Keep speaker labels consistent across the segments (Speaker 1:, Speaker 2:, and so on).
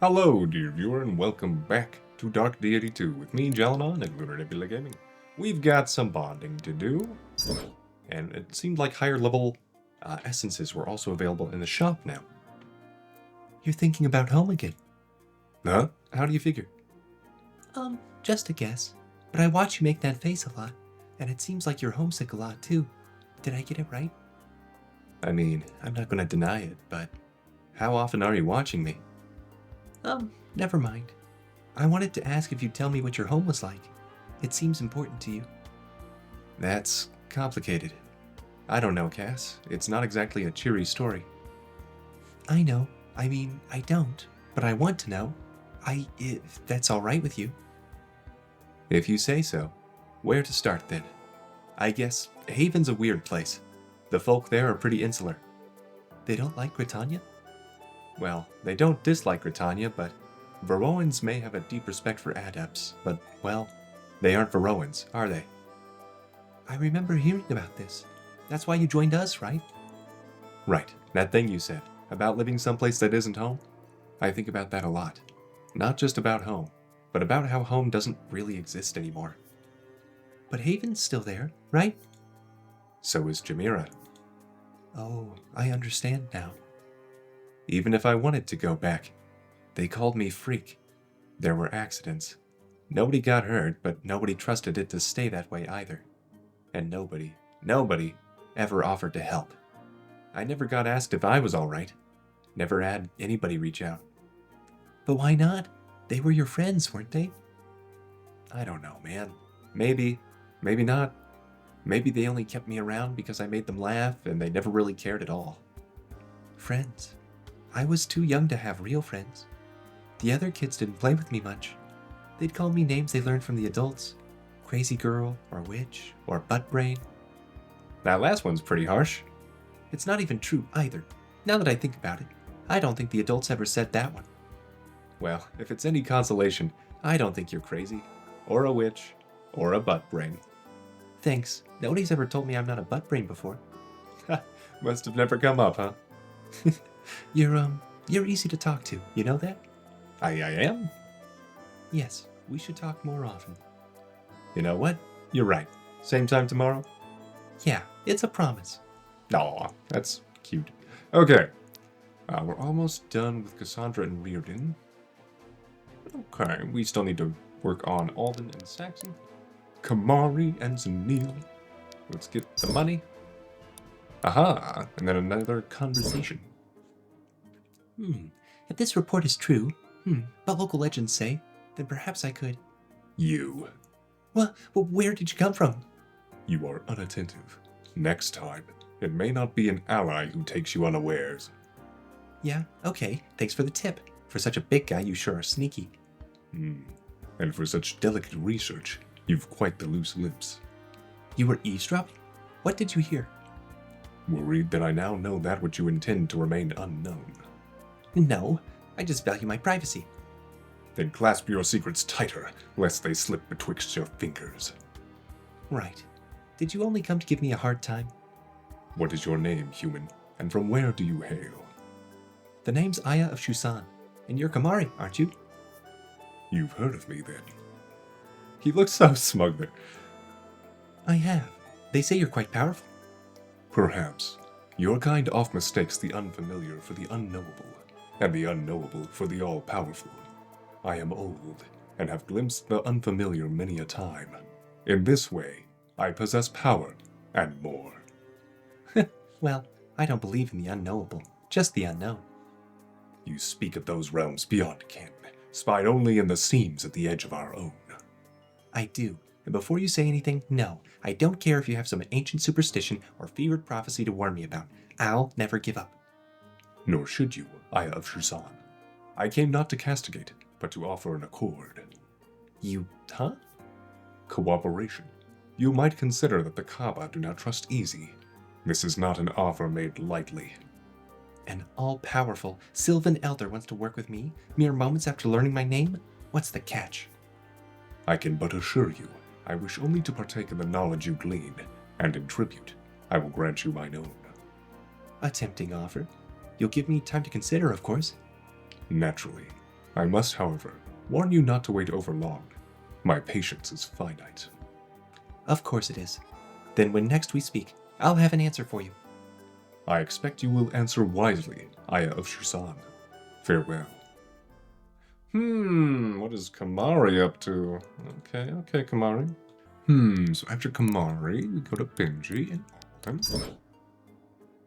Speaker 1: Hello, dear viewer, and welcome back to Dark Deity 2 with me, Jalanon, and Lunar Nebula Gaming. We've got some bonding to do, and it seemed like higher level essences were also available in the shop now.
Speaker 2: You're thinking about home again.
Speaker 1: Huh? How do you figure?
Speaker 2: Just a guess. But I watch you make that face a lot, and it seems like you're homesick a lot too. Did I get it right?
Speaker 1: I mean, I'm not going to deny it, but how often are you watching me?
Speaker 2: Never mind. I wanted to ask if you'd tell me what your home was like. It seems important to you.
Speaker 1: That's complicated. I don't know, Cass. It's not exactly a cheery story.
Speaker 2: I know. I mean, I don't. But I want to know. If that's all right with you.
Speaker 1: If you say so. Where to start, then? I guess Haven's a weird place. The folk there are pretty insular.
Speaker 2: They don't like Britannia?
Speaker 1: Well, they don't dislike Britannia, but Verroans may have a deep respect for adepts, but, well, they aren't Verroans, are they?
Speaker 2: I remember hearing about this. That's why you joined us, right?
Speaker 1: Right, that thing you said, about living someplace that isn't home. I think about that a lot. Not just about home, but about how home doesn't really exist anymore.
Speaker 2: But Haven's still there, right?
Speaker 1: So is Jamira.
Speaker 2: Oh, I understand now.
Speaker 1: Even if I wanted to go back, they called me freak. There were accidents. Nobody got hurt, but nobody trusted it to stay that way either. And nobody ever offered to help. I never got asked if I was alright. Never had anybody reach out.
Speaker 2: But why not? They were your friends, weren't they?
Speaker 1: I don't know, man. Maybe not. Maybe they only kept me around because I made them laugh and they never really cared at all.
Speaker 2: Friends. I was too young to have real friends. The other kids didn't play with me much. They'd call me names they learned from the adults. Crazy girl, or witch, or butt brain.
Speaker 1: That last one's pretty harsh.
Speaker 2: It's not even true either. Now that I think about it, I don't think the adults ever said that one.
Speaker 1: Well, if it's any consolation, I don't think you're crazy, or a witch, or a butt brain.
Speaker 2: Thanks. Nobody's ever told me I'm not a butt brain before.
Speaker 1: Must have never come up, huh?
Speaker 2: You're easy to talk to, you know that?
Speaker 1: I am?
Speaker 2: Yes, we should talk more often.
Speaker 1: You know what? You're right. Same time tomorrow?
Speaker 2: Yeah, it's a promise.
Speaker 1: Aw, that's cute. Okay. We're almost done with Cassandra and Reardon. Okay, we still need to work on Alden and Saxon. Kamari and Zanil. Let's get the money. Aha! And then another conversation.
Speaker 2: If this report is true, but local legends say, then perhaps I could.
Speaker 1: You.
Speaker 2: Well, where did you come from?
Speaker 1: You are unattentive. Next time, it may not be an ally who takes you unawares.
Speaker 2: Yeah, okay, thanks for the tip. For such a big guy, you sure are sneaky.
Speaker 1: And for such delicate research, you've quite the loose lips.
Speaker 2: You were eavesdropping? What did you hear?
Speaker 1: Worried that I now know that which you intend to remain unknown.
Speaker 2: No, I just value my privacy.
Speaker 1: Then clasp your secrets tighter, lest they slip betwixt your fingers.
Speaker 2: Right. Did you only come to give me a hard time?
Speaker 1: What is your name, human, and from where do you hail?
Speaker 2: The name's Aya of Shusan, and you're Kamari, aren't you?
Speaker 1: You've heard of me, then. He looks so smug there.
Speaker 2: I have. They say you're quite powerful.
Speaker 1: Perhaps. Your kind oft mistakes the unfamiliar for the unknowable, and the unknowable for the all-powerful. I am old, and have glimpsed the unfamiliar many a time. In this way, I possess power, and more.
Speaker 2: Well, I don't believe in the unknowable, just the unknown.
Speaker 1: You speak of those realms beyond ken, spied only in the seams at the edge of our own.
Speaker 2: I do. And before you say anything, no, I don't care if you have some ancient superstition or fevered prophecy to warn me about. I'll never give up.
Speaker 1: Nor should you, Aya of Shusan. I came not to castigate, but to offer an accord.
Speaker 2: You, huh?
Speaker 1: Cooperation. You might consider that the Kaaba do not trust easy. This is not an offer made lightly.
Speaker 2: An all-powerful Sylvan Elder wants to work with me, mere moments after learning my name? What's the catch?
Speaker 1: I can but assure you, I wish only to partake in the knowledge you glean, and in tribute, I will grant you mine own.
Speaker 2: A tempting offer. You'll give me time to consider, of course.
Speaker 1: Naturally. I must, however, warn you not to wait over long. My patience is finite.
Speaker 2: Of course it is. Then when next we speak, I'll have an answer for you.
Speaker 1: I expect you will answer wisely, Aya of Shazan. Farewell. What is Kamari up to? Okay, Kamari. So after Kamari, we go to Benji and Alden.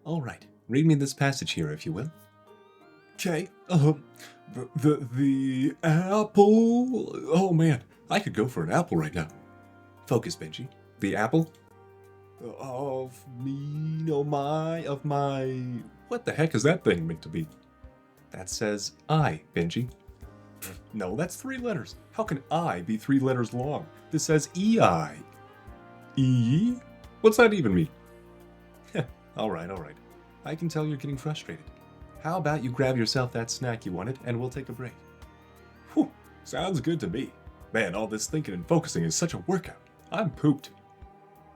Speaker 2: All right, read me this passage here, if you will.
Speaker 1: Okay, the apple. Oh man, I could go for an apple right now.
Speaker 2: Focus, Benji.
Speaker 1: The apple? Of me, oh my, of my. What the heck is that thing meant to be?
Speaker 2: That says I, Benji.
Speaker 1: No, that's 3 letters. How can I be 3 letters long? This says EI. E? What's that even mean?
Speaker 2: All right. I can tell you're getting frustrated. How about you grab yourself that snack you wanted, and we'll take a break.
Speaker 1: Whew, sounds good to me. Man, all this thinking and focusing is such a workout. I'm pooped.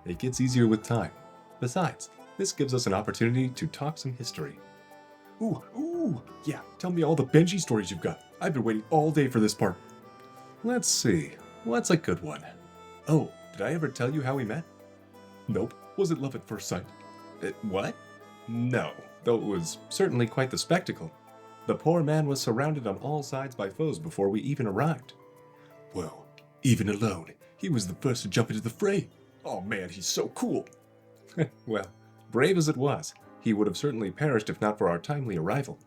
Speaker 2: It gets easier with time. Besides, this gives us an opportunity to talk some history.
Speaker 1: Ooh, yeah, tell me all the Benji stories you've got. I've been waiting all day for this part.
Speaker 2: Let's see, what's a good one? Oh, did I ever tell you how we met?
Speaker 1: Nope. Was it love at first sight?
Speaker 2: What? No, though it was certainly quite the spectacle. The poor man was surrounded on all sides by foes before we even arrived.
Speaker 1: Well, even alone, he was the first to jump into the fray. Oh man, he's so cool.
Speaker 2: Well, brave as it was, he would have certainly perished if not for our timely arrival.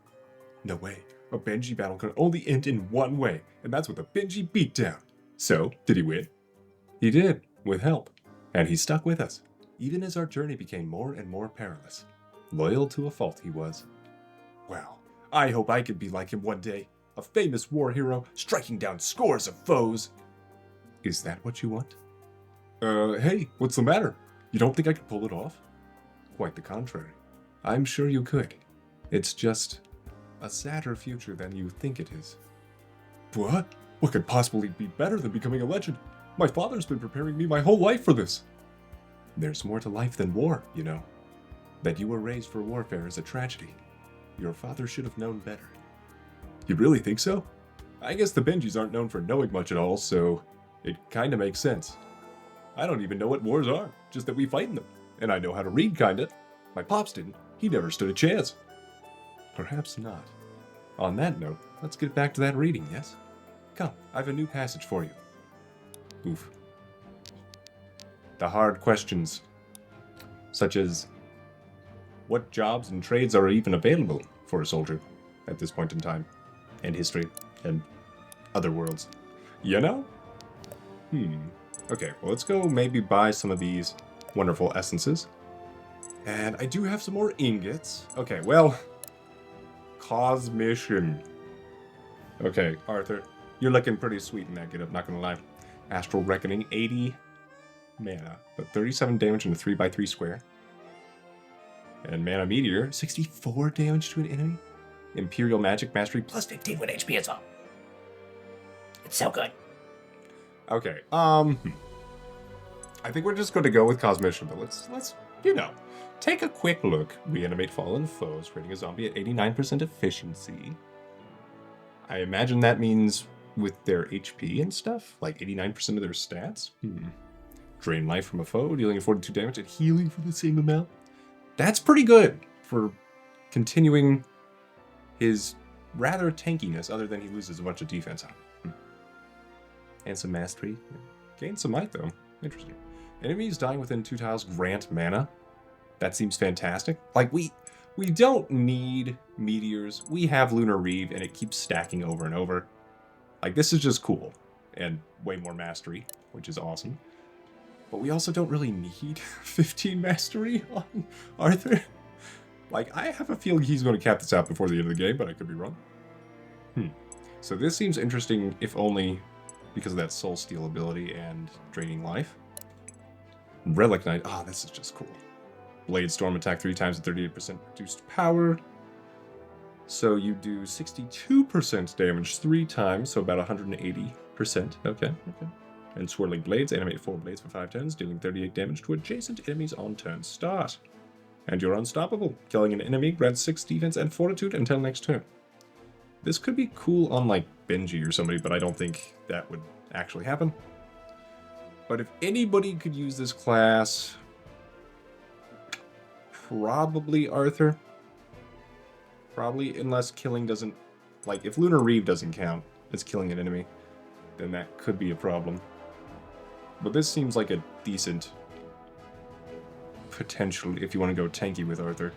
Speaker 1: No way. A Benji battle can only end in one way, and that's with a Benji beatdown. So, did he win?
Speaker 2: He did, with help. And he stuck with us, even as our journey became more and more perilous. Loyal to a fault he was.
Speaker 1: Wow, I hope I could be like him one day. A famous war hero, striking down scores of foes.
Speaker 2: Is that what you want?
Speaker 1: Hey, what's the matter? You don't think I could pull it off?
Speaker 2: Quite the contrary. I'm sure you could. It's just a sadder future than you think it is.
Speaker 1: What? What could possibly be better than becoming a legend? My father's been preparing me my whole life for this.
Speaker 2: There's more to life than war, you know. That you were raised for warfare is a tragedy. Your father should have known better.
Speaker 1: You really think so? I guess the Benjis aren't known for knowing much at all, so it kinda makes sense. I don't even know what wars are, just that we fight in them. And I know how to read, kinda. My pops didn't. He never stood a chance.
Speaker 2: Perhaps not. On that note, let's get back to that reading, yes? Come, I have a new passage for you.
Speaker 1: Oof.
Speaker 2: The hard questions, such as what jobs and trades are even available for a soldier at this point in time, and history, and other worlds.
Speaker 1: You know?
Speaker 2: Okay, well, let's go maybe buy some of these wonderful essences.
Speaker 1: And I do have some more ingots. Okay, well, Cosmission.
Speaker 2: Okay, Arthur, you're looking pretty sweet in that getup, not gonna lie. Astral Reckoning, 80 mana, but 37 damage in a 3x3 square. And Mana Meteor, 64 damage to an enemy. Imperial Magic Mastery, plus 15 when HP is up. It's so good.
Speaker 1: Okay, I think we're just going to go with Cosmission, but let's take a quick look.
Speaker 2: Reanimate fallen foes, creating a zombie at 89% efficiency. I imagine that means with their HP and stuff, like 89% of their stats. Drain life from a foe, dealing 42 damage and healing for the same amount. That's pretty good for continuing his rather tankiness, other than he loses a bunch of defense on him. And some mastery. Gain some might, though. Interesting. Enemies dying within 2 tiles grant mana. That seems fantastic. Like, we don't need meteors. We have Lunar Reeve, and it keeps stacking over and over. Like, this is just cool. And way more mastery, which is awesome. But we also don't really need 15 mastery on Arthur. Like, I have a feeling he's going to cap this out before the end of the game, but I could be wrong. So this seems interesting, if only because of that Soul Steal ability and draining life. Relic Knight. Ah, this is just cool. Blade Storm, attack 3 times at 38% reduced power. So you do 62% damage 3 times, so about 180%. Okay. And Swirling Blades, animate 4 blades for 5 turns, dealing 38 damage to adjacent enemies on turn start. And you're unstoppable. Killing an enemy grants 6 defense and fortitude until next turn. This could be cool on, like,
Speaker 1: Benji or somebody, but I don't think that would actually happen. But if anybody could use this class, probably Arthur. Probably, unless killing doesn't... Like, if Lunar Reeve doesn't count as killing an enemy, then that could be a problem. But this seems like a decent potential if you want to go tanky with Arthur.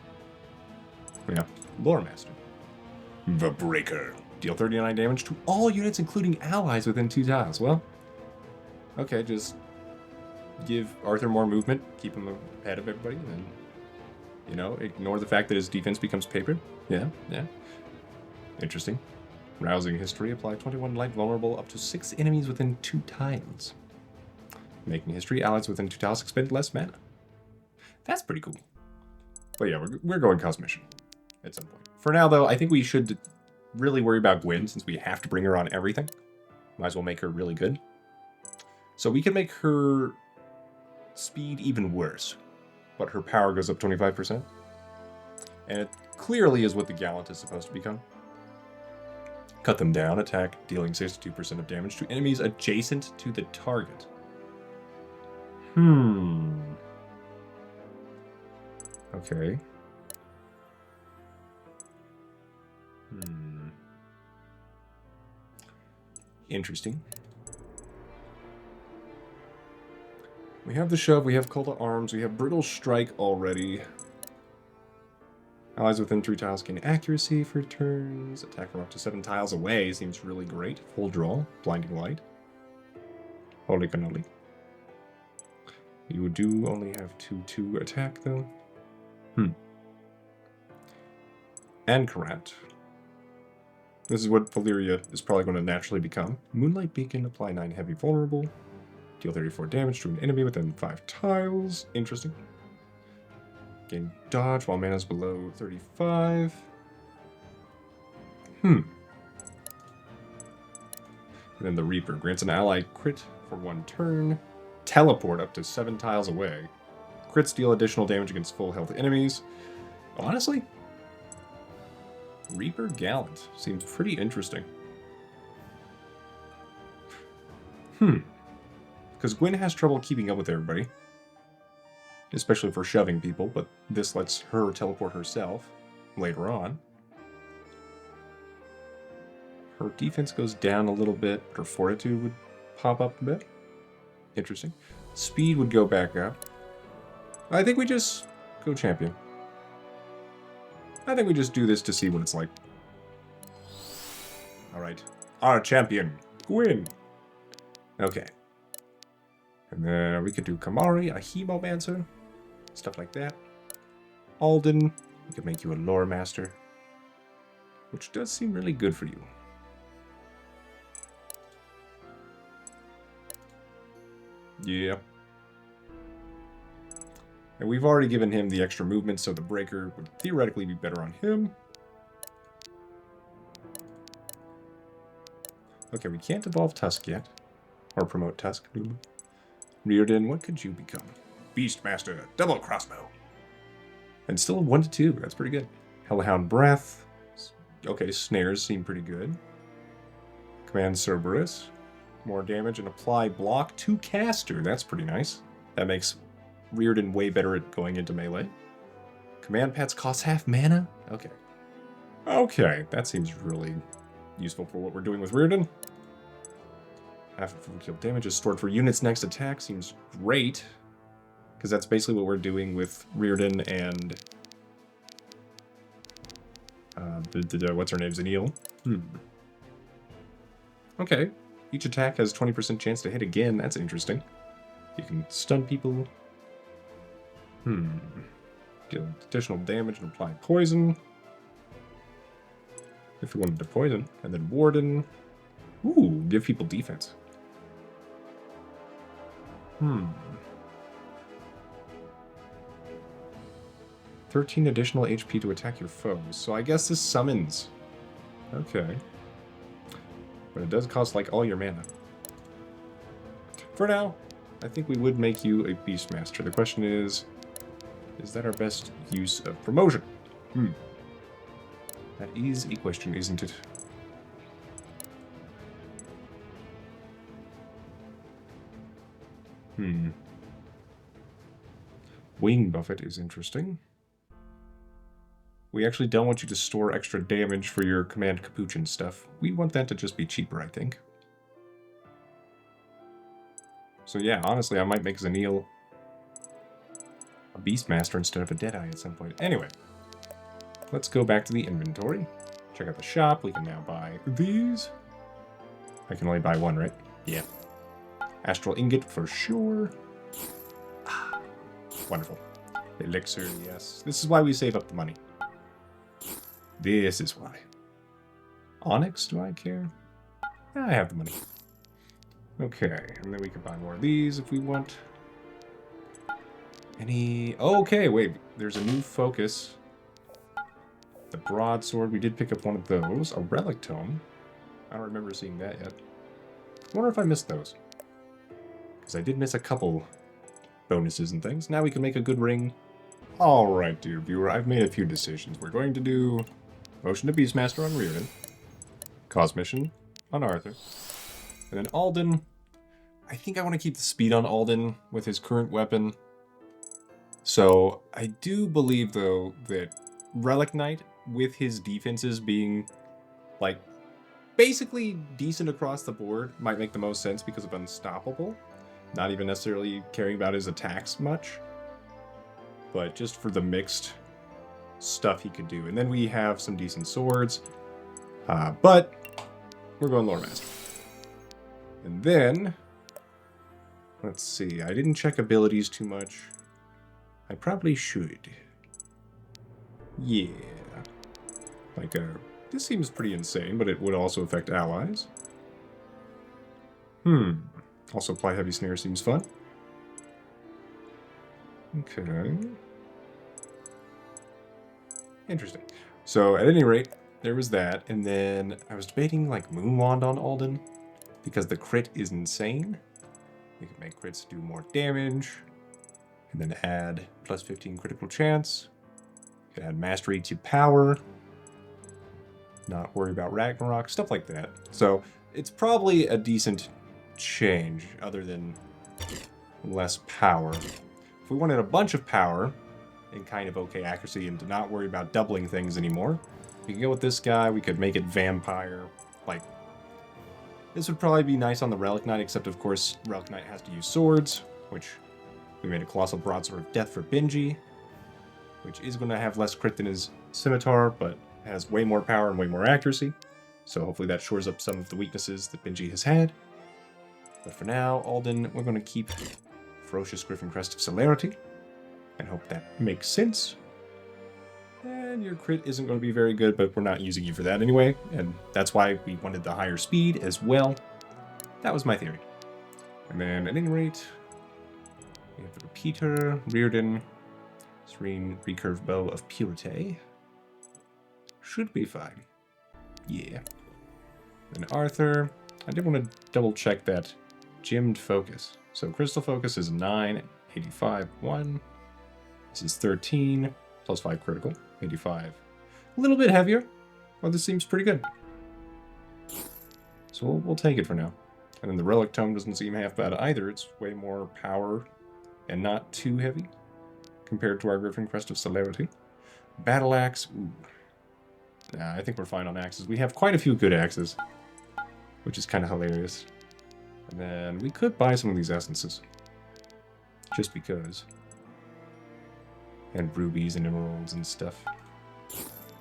Speaker 1: Yeah, Lore Master. The Breaker. Deal 39 damage to all units, including allies within 2 tiles. Well, okay, just give Arthur more movement, keep him ahead of everybody, and then, you know, ignore the fact that his defense becomes paper. Yeah. Interesting. Rousing History. Apply 21 light vulnerable up to 6 enemies within 2 tiles. Making History, allies within 2 tiles expend less mana. That's pretty cool. But yeah, we're going Cosmission at some point. For now, though, I think we should really worry about Gwen, since we have to bring her on everything. Might as well make her really good. So we can make her speed even worse, but her power goes up 25%. And it clearly is what the Gallant is supposed to become. Cut them down, attack, dealing 62% of damage to enemies adjacent to the target. Okay. Interesting. We have the Shove, we have Call to Arms, we have Brittle Strike already. Allies within 3 tiles gain accuracy for turns. Attack from up to 7 tiles away seems really great. Full Draw, Blinding Light. Holy cannoli. You do only have 2/2 attack, though. And Karat. This is what Valyria is probably going to naturally become. Moonlight Beacon, apply 9 heavy vulnerable. Deal 34 damage to an enemy within 5 tiles. Interesting. Gain dodge while mana's below 35. And then the Reaper grants an ally crit for 1 turn. Teleport up to 7 tiles away. Crits deal additional damage against full health enemies. Honestly, Reaper Gallant seems pretty interesting. Because Gwen has trouble keeping up with everybody. Especially for shoving people, but this lets her teleport herself later on. Her defense goes down a little bit, but her fortitude would pop up a bit. Interesting. Speed would go back up. I think we just go champion. I think we just do this to see what it's like. Alright. Our champion, Gwen. Okay. And then we could do Kamari, a Hemomancer. Stuff like that. Alden, we could make you a Lore Master. Which does seem really good for you. Yeah. And we've already given him the extra movement, so the Breaker would theoretically be better on him. Okay, we can't evolve Tusk yet. Or promote Tusk. Reardon, what could you become? Beastmaster, double crossbow. And still 1 to 2, that's pretty good. Hellhound Breath. Okay, snares seem pretty good. Command Cerberus. More damage and apply block to caster. That's pretty nice. That makes Reardon way better at going into melee. Command pets cost half mana? Okay. Okay, that seems really useful for what we're doing with Reardon. Half of full kill damage is stored for units next attack. Seems great. Because that's basically what we're doing with Reardon and... what's her name? Zanil. Okay. Each attack has 20% chance to hit again. That's interesting. You can stun people. Deal additional damage and apply poison. If we wanted to poison. And then Warden. Ooh, give people defense. 13 additional HP to attack your foes. So I guess this summons. Okay. But it does cost like all your mana. For now, I think we would make you a Beastmaster. The question is that our best use of promotion? That is a question, isn't it? Wing buffet is interesting. We actually don't want you to store extra damage for your command capuchin stuff. We want that to just be cheaper, I think. So yeah, honestly, I might make Zanil a Beastmaster instead of a Deadeye at some point. Anyway, let's go back to the inventory. Check out the shop. We can now buy these. I can only buy one, right? Yeah. Astral Ingot for sure. Ah, wonderful. Elixir, yes. This is why we save up the money. This is why. Onyx, do I care? I have the money. Okay, and then we can buy more of these if we want. Any... Okay, wait. There's a new focus. The broadsword. We did pick up one of those. A relic tome. I don't remember seeing that yet. I wonder if I missed those. Because I did miss a couple bonuses and things. Now we can make a good ring. Alright, dear viewer. I've made a few decisions. We're going to do Motion to Beastmaster on Reardon. Cause Mission on Arthur. And then Alden. I think I want to keep the speed on Alden with his current weapon. So I do believe, though, that Relic Knight, with his defenses being, like, basically decent across the board, might make the most sense because of Unstoppable. Not even necessarily caring about his attacks much. But just for the mixed stuff he could do. And then we have some decent swords. But we're going Lore Master. And then, let's see, I didn't check abilities too much. I probably should. Yeah. Like, this seems pretty insane, but it would also affect allies. Also, Apply Heavy Snare seems fun. Okay. Interesting. So, at any rate, there was that, and then I was debating, like, Moonwand on Alden, because the crit is insane. We can make crits do more damage, and then add plus 15 critical chance. You can add Mastery to Power. Not worry about Ragnarok, stuff like that. So, it's probably a decent change, other than less power. If we wanted a bunch of power, and kind of okay accuracy, and to not worry about doubling things anymore, we can go with this guy. We could make it Vampire. Like, this would probably be nice on the Relic Knight, except of course, Relic Knight has to use swords, which we made a Colossal Broadsword of Death for Benji, which is going to have less crit than his Scimitar, but has way more power and way more accuracy. So hopefully that shores up some of the weaknesses that Benji has had. But for now, Alden, we're going to keep Ferocious Griffin Crest of Celerity, and hope that makes sense. And your crit isn't going to be very good, but we're not using you for that anyway, and that's why we wanted the higher speed as well. That was my theory. And then, at any rate, we have the Repeater, Reardon, Serene Recurve Bow of Purity. Should be fine. Yeah. Then Arthur, I did want to double check that Gemmed Focus. So Crystal Focus is 9, 85, 1. This is 13, plus 5 critical, 85. A little bit heavier, but this seems pretty good. So we'll take it for now. And then the Relic Tome doesn't seem half bad either. It's way more power and not too heavy compared to our Griffin Crest of Celerity. Battle Axe, ooh. Nah, I think we're fine on axes. We have quite a few good axes, which is kind of hilarious. And then we could buy some of these essences, just because. And rubies and emeralds and stuff.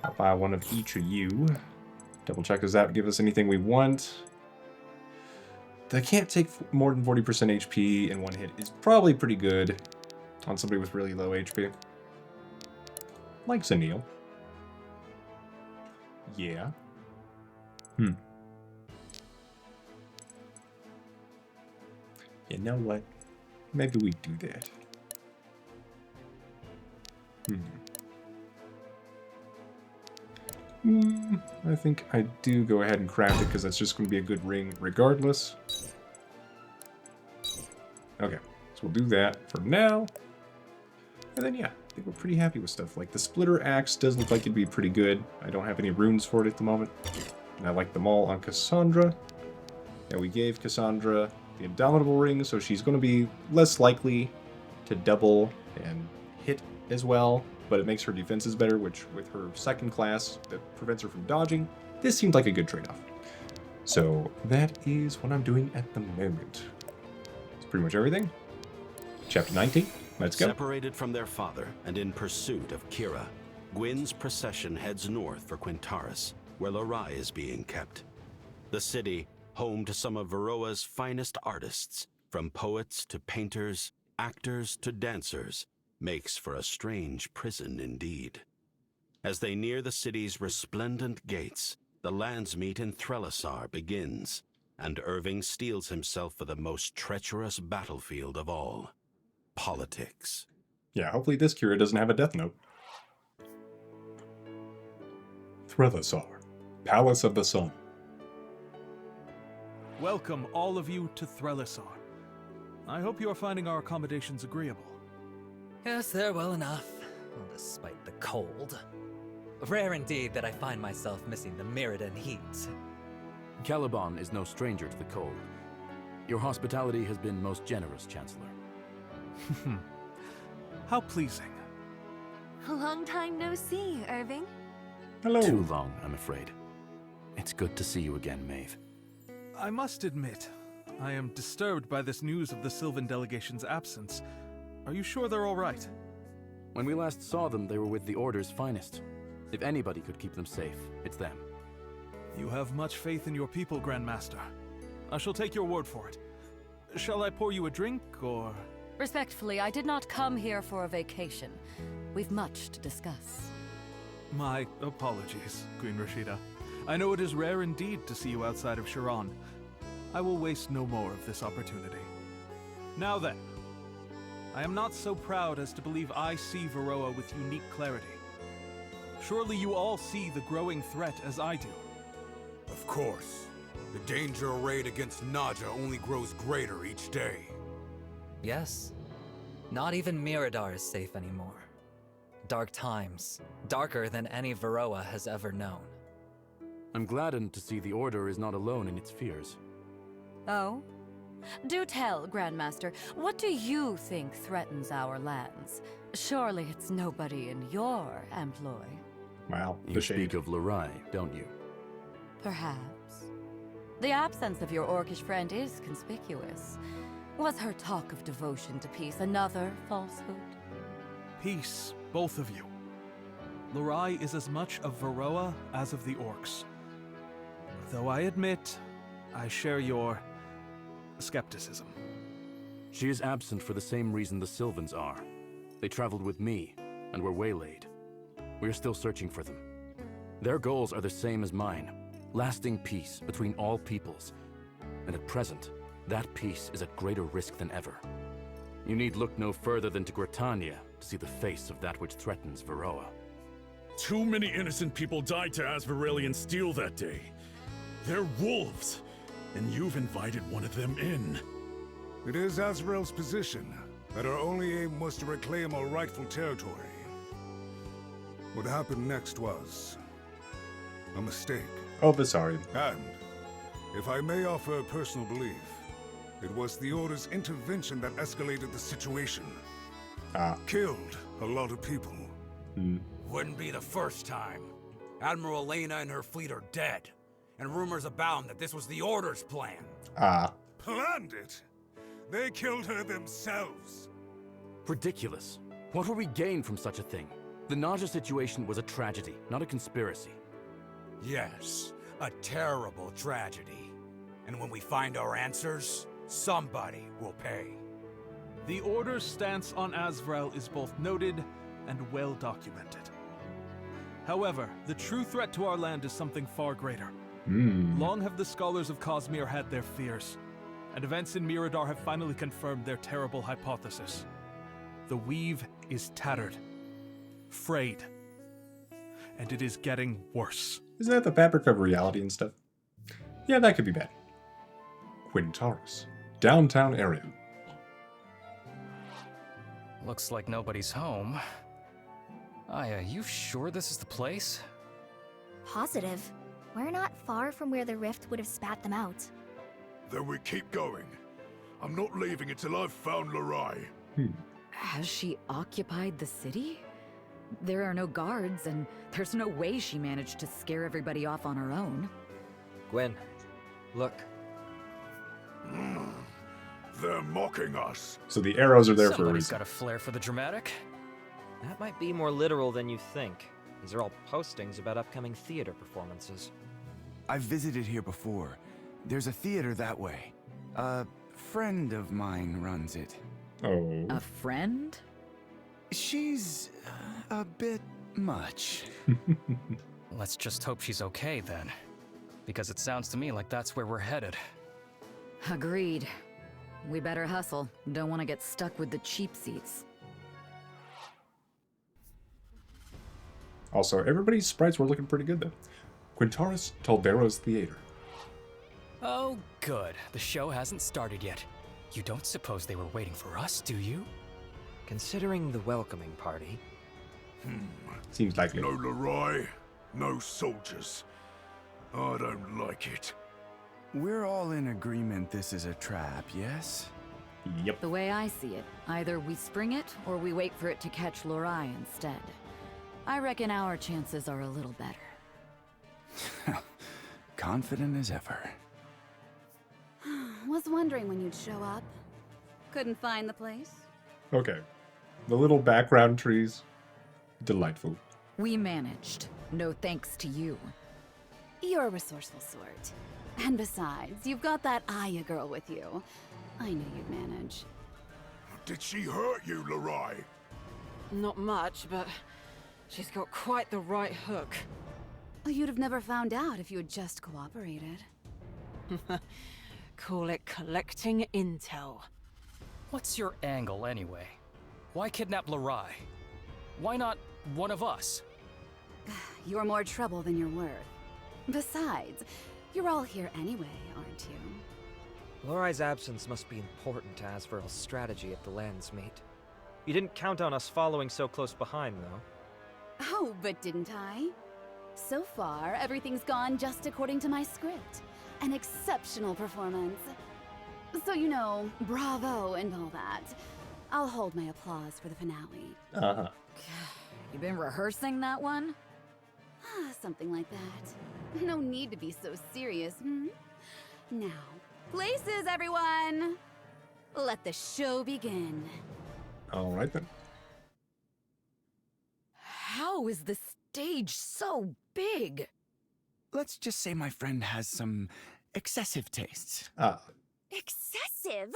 Speaker 1: I'll buy one of each of you. Double check, does that give us anything we want? They can't take more than 40% HP in one hit. Is probably pretty good on somebody with really low HP. Like Zanil. Yeah. You know what? Maybe we do that. I think I do go ahead and craft it because that's just going to be a good ring regardless. Okay, so we'll do that for now. And then, yeah, I think we're pretty happy with stuff. Like, the Splitter Axe does look like it'd be pretty good. I don't have any runes for it at the moment. And I like them all on Cassandra. Yeah, we gave Cassandra the Indomitable ring, so she's going to be less likely to double and hit as well, but it makes her defenses better, which with her second class that prevents her from dodging, this seemed like a good trade-off. So that is what I'm doing at the moment. That's pretty much everything. Chapter 19, let's go.
Speaker 3: Separated from their father and in pursuit of Kira, Gwyn's procession heads north for Quintaris, where Lunar is being kept. The city, home to some of Verroa's finest artists, from poets to painters, actors to dancers, makes for a strange prison indeed. As they near the city's resplendent gates, the landsmeet in Threllisar begins, and Irving steels himself for the most treacherous battlefield of all: politics.
Speaker 1: Yeah, hopefully this Kira doesn't have a death note. Threllisar, Palace of the Sun.
Speaker 4: Welcome, all of you, to Threllisar. I hope you are finding our accommodations agreeable.
Speaker 5: Yes, they're well enough, despite the cold. Rare indeed that I find myself missing the Mirrodin heat.
Speaker 6: Caliban is no stranger to the cold. Your hospitality has been most generous, Chancellor.
Speaker 4: How pleasing.
Speaker 7: A long time no see, Irving.
Speaker 1: Hello.
Speaker 6: Too long, I'm afraid. It's good to see you again, Maeve.
Speaker 4: I must admit, I am disturbed by this news of the Sylvan delegation's absence. Are you sure they're all right?
Speaker 6: When we last saw them, they were with the Order's finest. If anybody could keep them safe, it's them.
Speaker 4: You have much faith in your people, Grandmaster. I shall take your word for it. Shall I pour you a drink, or...?
Speaker 8: Respectfully, I did not come here for a vacation. We've much to discuss.
Speaker 4: My apologies, Queen Rashida. I know it is rare indeed to see you outside of Sharon. I will waste no more of this opportunity. Now then, I am not so proud as to believe I see Verroa with unique clarity. Surely you all see the growing threat as I do.
Speaker 9: Of course. The danger arrayed against Naja only grows greater each day.
Speaker 5: Yes. Not even Miradar is safe anymore. Dark times. Darker than any Verroa has ever known.
Speaker 6: I'm gladdened to see the Order is not alone in its fears.
Speaker 8: Oh? Do tell, Grandmaster, what do you think threatens our lands? Surely it's nobody in your employ.
Speaker 1: Wow,
Speaker 6: You
Speaker 1: the shade.
Speaker 6: speak of Lunar, don't you?
Speaker 8: Perhaps. The absence of your orcish friend is conspicuous. Was her talk of devotion to peace another falsehood?
Speaker 4: Peace, both of you. Lunar is as much of Verroa as of the orcs. Though I admit, I share your skepticism.
Speaker 6: She is absent for the same reason the Sylvans are. They traveled with me, and were waylaid. We are still searching for them. Their goals are the same as mine: lasting peace between all peoples. And at present, that peace is at greater risk than ever. You need look no further than to Gritania to see the face of that which threatens Verroa.
Speaker 10: Too many innocent people died to Asverellian steel that day. They're wolves, and you've invited one of them in.
Speaker 9: It is Azrael's position that our only aim was to reclaim our rightful territory. What happened next was a mistake.
Speaker 1: Oh, but sorry.
Speaker 9: And, if I may offer a personal belief, it was the Order's intervention that escalated the situation. Killed a lot of people.
Speaker 11: Wouldn't be the first time. Admiral Elena and her fleet are dead, and rumors abound that this was the Order's plan.
Speaker 9: Planned it? They killed her themselves.
Speaker 6: Ridiculous. What will we gain from such a thing? The Naja situation was a tragedy, not a conspiracy.
Speaker 11: Yes, a terrible tragedy. And when we find our answers, somebody will pay.
Speaker 4: The Order's stance on Asverell is both noted and well documented. However, the true threat to our land is something far greater. Long have the scholars of Cosmere had their fears, and events in Miradar have finally confirmed their terrible hypothesis. The weave is tattered, frayed, and it is getting worse.
Speaker 1: Isn't that the fabric of reality and stuff? Yeah, that could be bad. Quintaris, downtown area.
Speaker 12: Looks like nobody's home. Aya, you sure this is the place?
Speaker 7: Positive. We're not far from where the rift would have spat them out.
Speaker 9: Then we keep going. I'm not leaving until I've found Lurai.
Speaker 8: Has she occupied the city? There are no guards, and there's no way she managed to scare everybody off on her own.
Speaker 13: Gwen, look.
Speaker 9: They're mocking us.
Speaker 1: So the arrows are there for a
Speaker 12: Somebody's
Speaker 1: reason.
Speaker 12: got a flair for the dramatic.
Speaker 13: That might be more literal than you think. These are all postings about upcoming theater performances.
Speaker 14: I've visited here before. There's a theater that way. A friend of mine runs it.
Speaker 1: Oh.
Speaker 8: A friend?
Speaker 14: She's a bit much.
Speaker 12: Let's just hope she's okay then. Because it sounds to me like that's where we're headed.
Speaker 8: Agreed. We better hustle. Don't want to get stuck with the cheap seats.
Speaker 1: Also, everybody's sprites were looking pretty good then. Quintaris tal'dera's theater.
Speaker 12: Oh, good. The show hasn't started yet. You don't suppose they were waiting for us, do you?
Speaker 13: Considering the welcoming party.
Speaker 1: Seems likely.
Speaker 9: No Lurai, no soldiers. I don't like it.
Speaker 14: We're all in agreement this is a trap, yes?
Speaker 1: Yep.
Speaker 8: The way I see it, either we spring it or we wait for it to catch Lurai instead. I reckon our chances are a little better.
Speaker 14: Confident as ever.
Speaker 15: Was wondering when you'd show up. Couldn't find the place.
Speaker 1: Okay. The little background trees. Delightful.
Speaker 8: We managed. No thanks to you.
Speaker 15: You're a resourceful sort. And besides, you've got that Aya girl with you. I knew you'd manage.
Speaker 9: Did she hurt you, Lurai?
Speaker 16: Not much, but she's got quite the right hook.
Speaker 15: You'd have never found out if you had just cooperated.
Speaker 16: Call it collecting intel.
Speaker 12: What's your angle anyway? Why kidnap Lurai? Why not one of us?
Speaker 15: You're more trouble than you're worth. Besides, you're all here anyway, aren't you?
Speaker 13: Lurai's absence must be important to Asverel's strategy at the Landsmeet. You didn't count on us following so close behind, though.
Speaker 15: Oh, but didn't I? So far, everything's gone just according to my script. An exceptional performance. So, you know, bravo and all that. I'll hold my applause for the finale.
Speaker 1: Uh-huh.
Speaker 8: You been rehearsing that one?
Speaker 15: Something like that. No need to be so serious, hmm? Now, places, everyone! Let the show begin.
Speaker 1: All right then.
Speaker 8: How is the stage so big?
Speaker 14: Let's just say my friend has some excessive tastes.
Speaker 17: Excessive?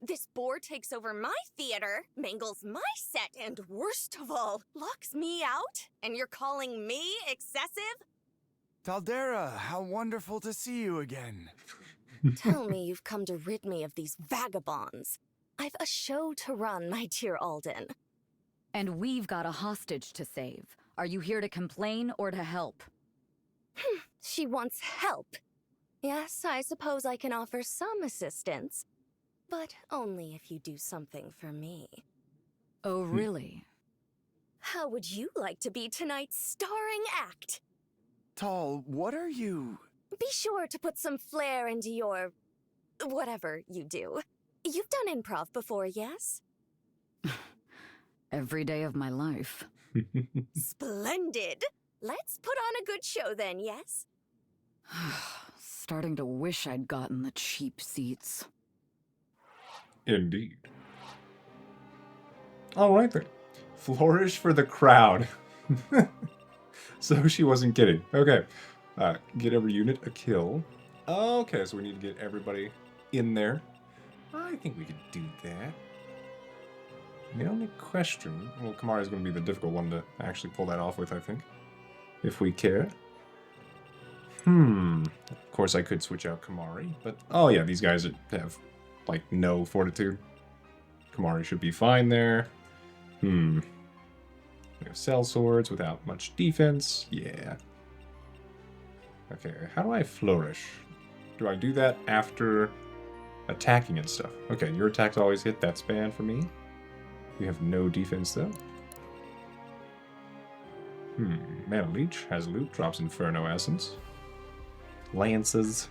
Speaker 17: This boar takes over my theater, mangles my set, and worst of all, locks me out? And you're calling me excessive?
Speaker 14: tal'dera, how wonderful to see you again.
Speaker 17: Tell me you've come to rid me of these vagabonds. I've a show to run, my dear Alden.
Speaker 8: And we've got a hostage to save. Are you here to complain or to help?
Speaker 17: She wants help. Yes, I suppose I can offer some assistance. But only if you do something for me.
Speaker 8: Oh, really?
Speaker 17: How would you like to be tonight's starring act?
Speaker 14: Tal, what are you...
Speaker 17: Be sure to put some flair into your... whatever you do. You've done improv before, yes?
Speaker 8: Every day of my life.
Speaker 17: Splendid! Let's put on a good show then, yes?
Speaker 8: Starting to wish I'd gotten the cheap seats.
Speaker 1: Indeed. All right then. Flourish for the crowd. So she wasn't kidding. Okay. Get every unit a kill. Okay, so we need to get everybody in there. I think we could do that. The only question... Well, Kamari's going to be the difficult one to actually pull that off with, I think. If we care. Of course, I could switch out Kamari, but... Oh yeah, these guys have, like, no fortitude. Kamari should be fine there. We have cell swords without much defense. Yeah. Okay, how do I flourish? Do I do that after attacking and stuff? Okay, your attacks always hit. That's banned for me. You have no defense, though. Mana Leech has loot, drops Inferno Essence. Lances.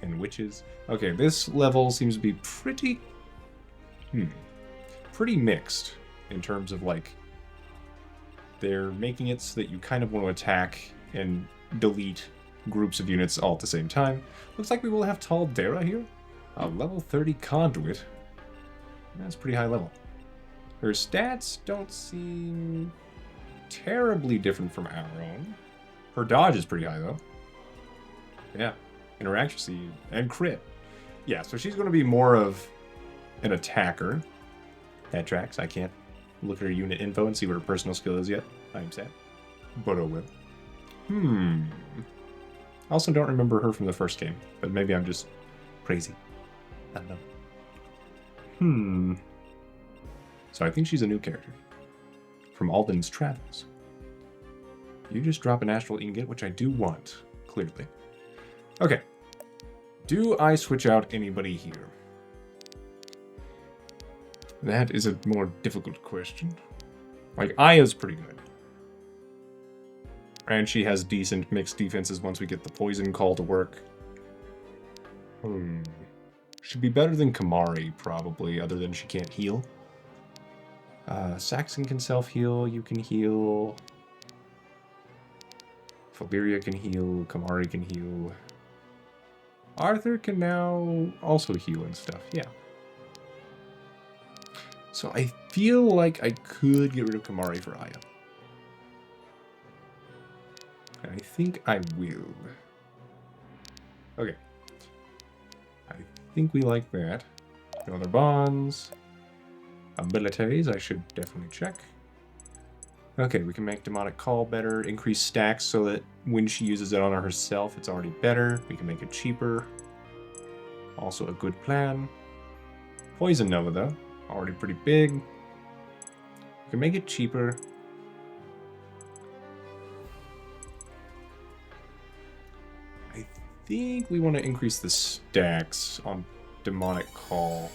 Speaker 1: and witches. Okay, this level seems to be pretty mixed in terms of, like, they're making it so that you kind of want to attack and delete groups of units all at the same time. Looks like we will have tal'dera here. A level 30 conduit. That's pretty high level. Her stats don't seem terribly different from our own. Her dodge is pretty high, though. Yeah. And her accuracy and crit. Yeah, so she's going to be more of an attacker. That tracks. I can't look at her unit info and see what her personal skill is yet. I'm sad. But oh well. I also don't remember her from the first game, but maybe I'm just crazy. I don't know. So I think she's a new character. From Alden's Travels. You just drop an astral ingot, which I do want, clearly. Okay. Do I switch out anybody here? That is a more difficult question. Like, Aya's pretty good. And she has decent mixed defenses once we get the poison call to work. Should be better than Kamari, probably, other than she can't heal. Saxon can self-heal, you can heal. Valeria can heal, Kamari can heal. Arthur can now also heal and stuff, yeah. So I feel like I could get rid of Kamari for Aya. And I think I will. Okay. I think we like that. No other bonds. Abilities, I should definitely check. Okay, we can make Demonic Call better, increase stacks so that when she uses it on herself, it's already better. We can make it cheaper. Also a good plan. Poison Nova, though. Already pretty big. We can make it cheaper. I think we want to increase the stacks on Demonic Call.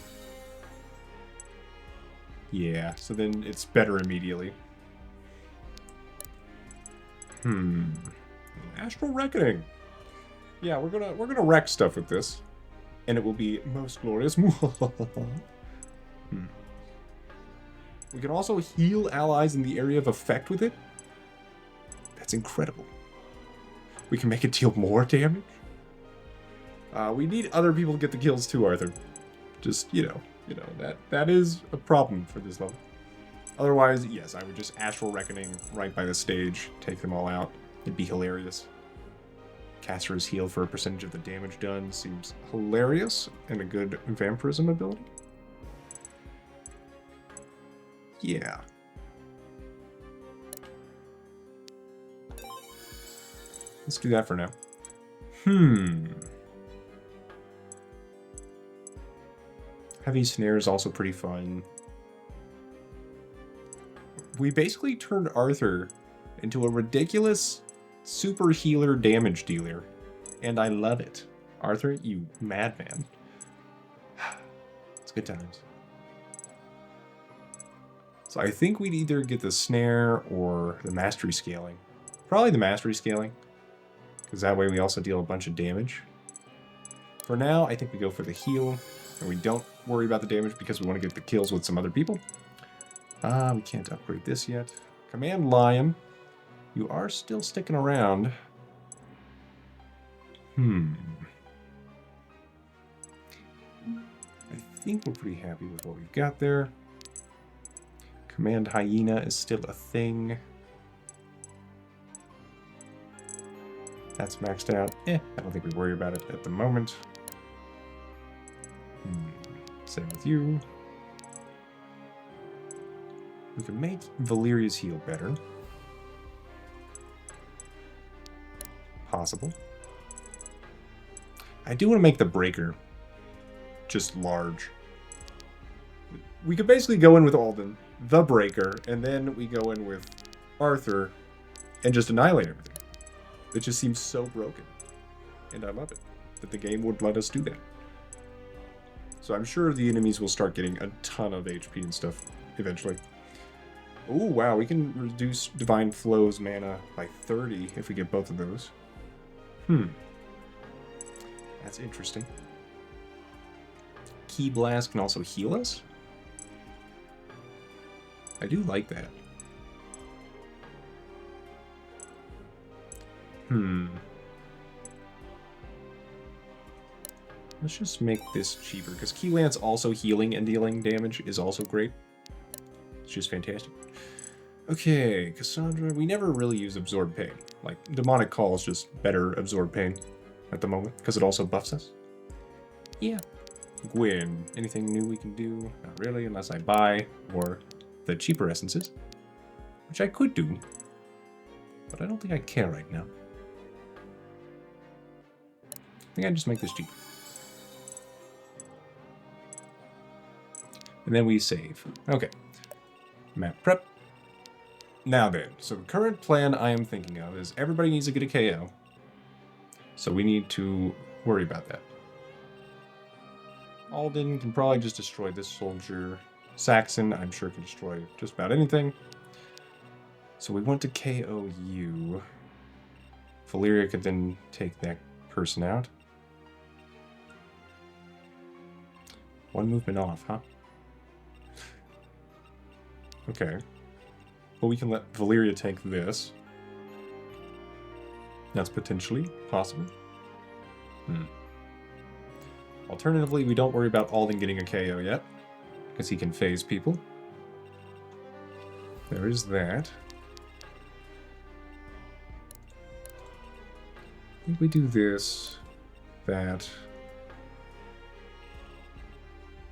Speaker 1: Yeah, so then it's better immediately. Astral Reckoning. Yeah, we're gonna wreck stuff with this, and it will be most glorious. We can also heal allies in the area of effect with it. That's incredible. We can make it deal more damage. We need other people to get the kills too, Arthur. Just, you know that is a problem for this level. Otherwise, yes, I would just Astral Reckoning right by the stage, take them all out. It'd be hilarious. Caster's heal for a percentage of the damage done seems hilarious and a good vampirism ability. Yeah. Let's do that for now. Heavy Snare is also pretty fun. We basically turned Arthur into a ridiculous super healer damage dealer. And I love it. Arthur, you madman. It's good times. So I think we'd either get the snare or the mastery scaling. Probably the mastery scaling. Because that way we also deal a bunch of damage. For now, I think we go for the heal. And we don't worry about the damage because we want to get the kills with some other people. We can't upgrade this yet. Command Lion. You are still sticking around. I think we're pretty happy with what we've got there. Command Hyena is still a thing. That's maxed out. I don't think we worry about it at the moment. Same with you. We can make Valeria's heal better. Possible. I do want to make the breaker just large. We could basically go in with Alden, the breaker, and then we go in with Arthur and just annihilate everything. It just seems so broken. And I love it that the game would let us do that. So I'm sure the enemies will start getting a ton of HP and stuff eventually. Oh, wow, we can reduce Divine Flow's mana by 30 if we get both of those. That's interesting. Key Blast can also heal us? I do like that. Let's just make this cheaper, because Key Lance also healing and dealing damage is also great. It's just fantastic. Okay, Cassandra, we never really use Absorb Pain. Like, Demonic Call is just better Absorb Pain at the moment, because it also buffs us. Yeah. Gwyn, anything new we can do? Not really, unless I buy more the cheaper essences, which I could do, but I don't think I care right now. I think I just make this cheap. And then we save. Okay. Map prep. Now then, so the current plan I am thinking of is everybody needs to get a KO. So we need to worry about that. Alden can probably just destroy this soldier. Saxon, I'm sure, can destroy just about anything. So we want to KO you. Valeria could then take that person out. One movement off, huh? Okay. Well, we can let Valeria take this. That's potentially possible. Alternatively, we don't worry about Alden getting a KO yet, because he can phase people. There is that. I think we do this, that.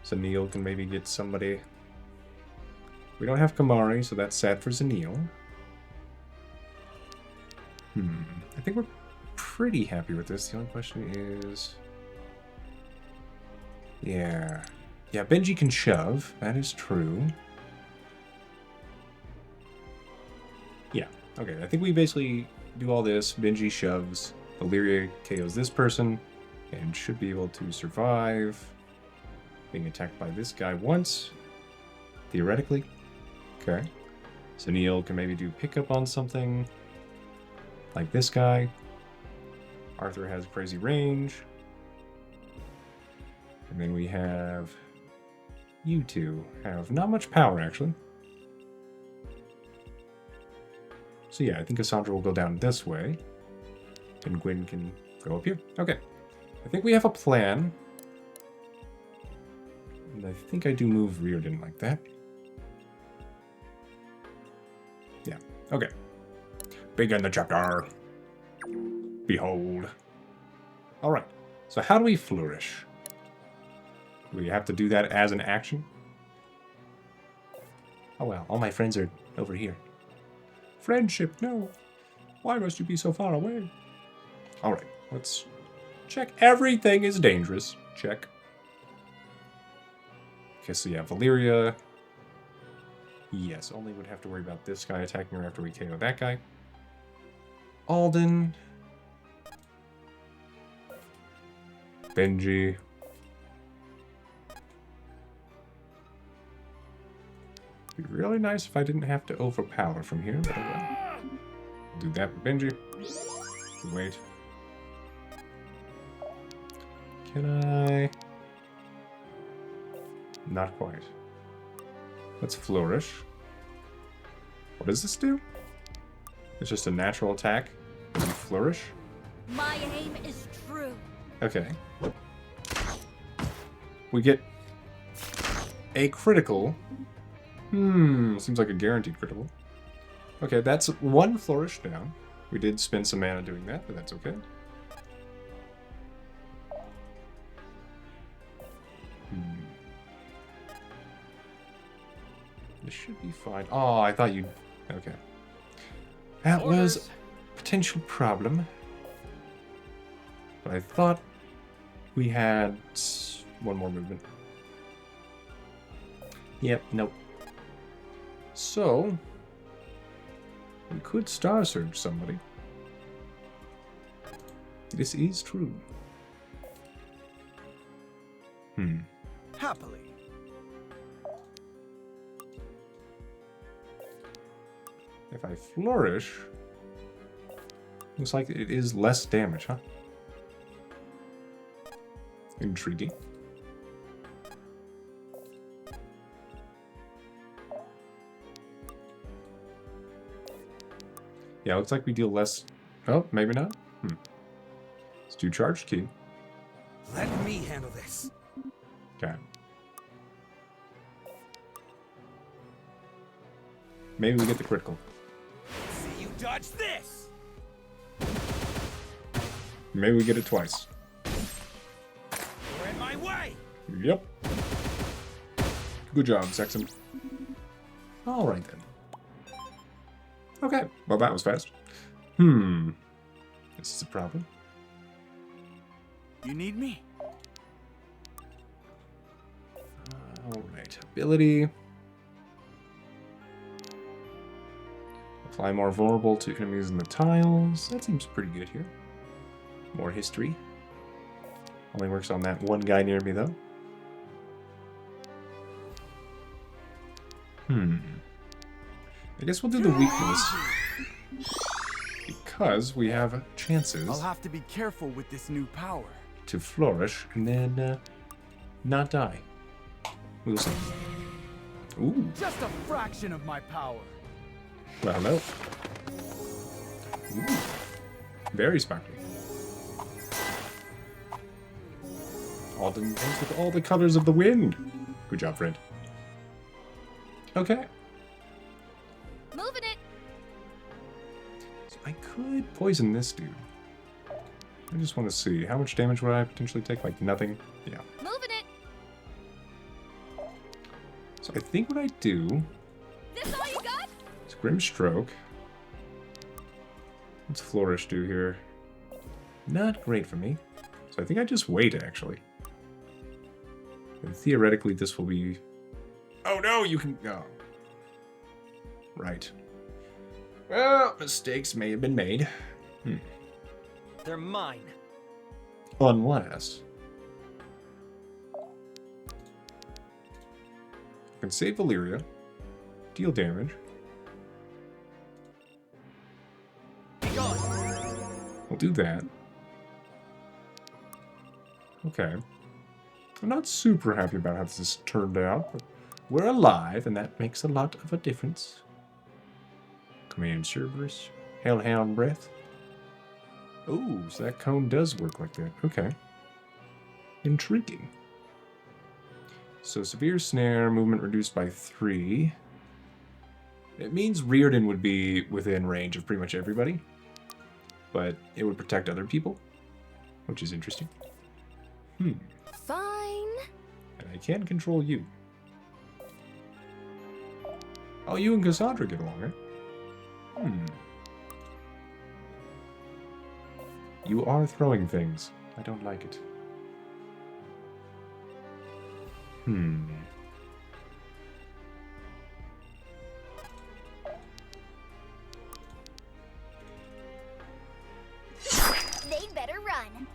Speaker 1: Zanil can maybe get somebody. We don't have Kamari, so that's sad for Zanil. I think we're pretty happy with this. The only question is... Yeah, Benji can shove. That is true. Yeah, okay. I think we basically do all this. Benji shoves. Valeria KOs this person and should be able to survive being attacked by this guy once, theoretically. Okay. So Neil can maybe do pickup on something like this guy. Arthur has crazy range. And then we have you two have not much power, actually. So yeah, I think Cassandra will go down this way. And Gwyn can go up here. Okay. I think we have a plan. And I think I do move Reardon like that. Yeah. Okay. Begin the chapter. Behold. Alright. So how do we flourish? Do we have to do that as an action? Oh well, all my friends are over here. Friendship, no. Why must you be so far away? Alright, let's check. Everything is dangerous. Check. Okay, so yeah, Valeria. Yes, only would have to worry about this guy attacking her after we KO that guy. Alden. Benji. It'd be really nice if I didn't have to overpower from here, but I will. Do that with Benji. Wait. Can I? Not quite. Let's flourish. What does this do? It's just a natural attack. And you flourish.
Speaker 17: My aim is true.
Speaker 1: Okay. We get a critical. Seems like a guaranteed critical. Okay, that's one flourish down. We did spend some mana doing that, but that's okay. This should be fine. Oh, I thought you'd... Okay. That was a potential problem. But I thought we had one more movement. Yep, nope. So, we could Star Surge somebody. This is true.
Speaker 11: Happily.
Speaker 1: If I flourish, looks like it is less damage, huh? Intriguing. Yeah, looks like we deal less... Oh, maybe not? Let's do charged key.
Speaker 11: Let me handle this.
Speaker 1: Okay. Maybe we get the critical.
Speaker 11: See you dodge this!
Speaker 1: Maybe we get it twice.
Speaker 11: You're in my way!
Speaker 1: Yep. Good job, Sexton. Alright then. Okay, well that was fast. This is a problem.
Speaker 14: You need me?
Speaker 1: Alright, ability. Apply more vulnerable to enemies in the tiles. That seems pretty good here. More history. Only works on that one guy near me though. I guess we'll do the weakness. Because we have chances.
Speaker 14: I'll have to be careful with this new power.
Speaker 1: To flourish and then not die. We'll see. Ooh.
Speaker 14: Just a fraction of my power.
Speaker 1: Well, hello. Ooh. Very sparkly. All the things with all the colors of the wind. Good job, friend. Okay.
Speaker 15: Moving it.
Speaker 1: So I could poison this dude. I just want to see. How much damage would I potentially take? Like nothing? Yeah.
Speaker 15: Moving it.
Speaker 1: So I think what I do...
Speaker 15: This all you got?
Speaker 1: is Grim Stroke. What's Flourish do here? Not great for me. So I think I just wait, actually. And theoretically, this will be... Oh no, you can... Oh. Right. Well, mistakes may have been made.
Speaker 13: They're mine.
Speaker 1: Unless... I can save Valyria, deal damage. We'll do that. Okay. I'm not super happy about how this has turned out, but we're alive, and that makes a lot of a difference. Command servers. Hellhound breath. Oh, so that cone does work like that. Okay. Intriguing. So severe snare, movement reduced by 3. It means Reardon would be within range of pretty much everybody, but it would protect other people, which is interesting.
Speaker 17: Fine.
Speaker 1: And I can control you. Oh, you and Cassandra get along, right? You are throwing things. I don't like it.
Speaker 17: They better run.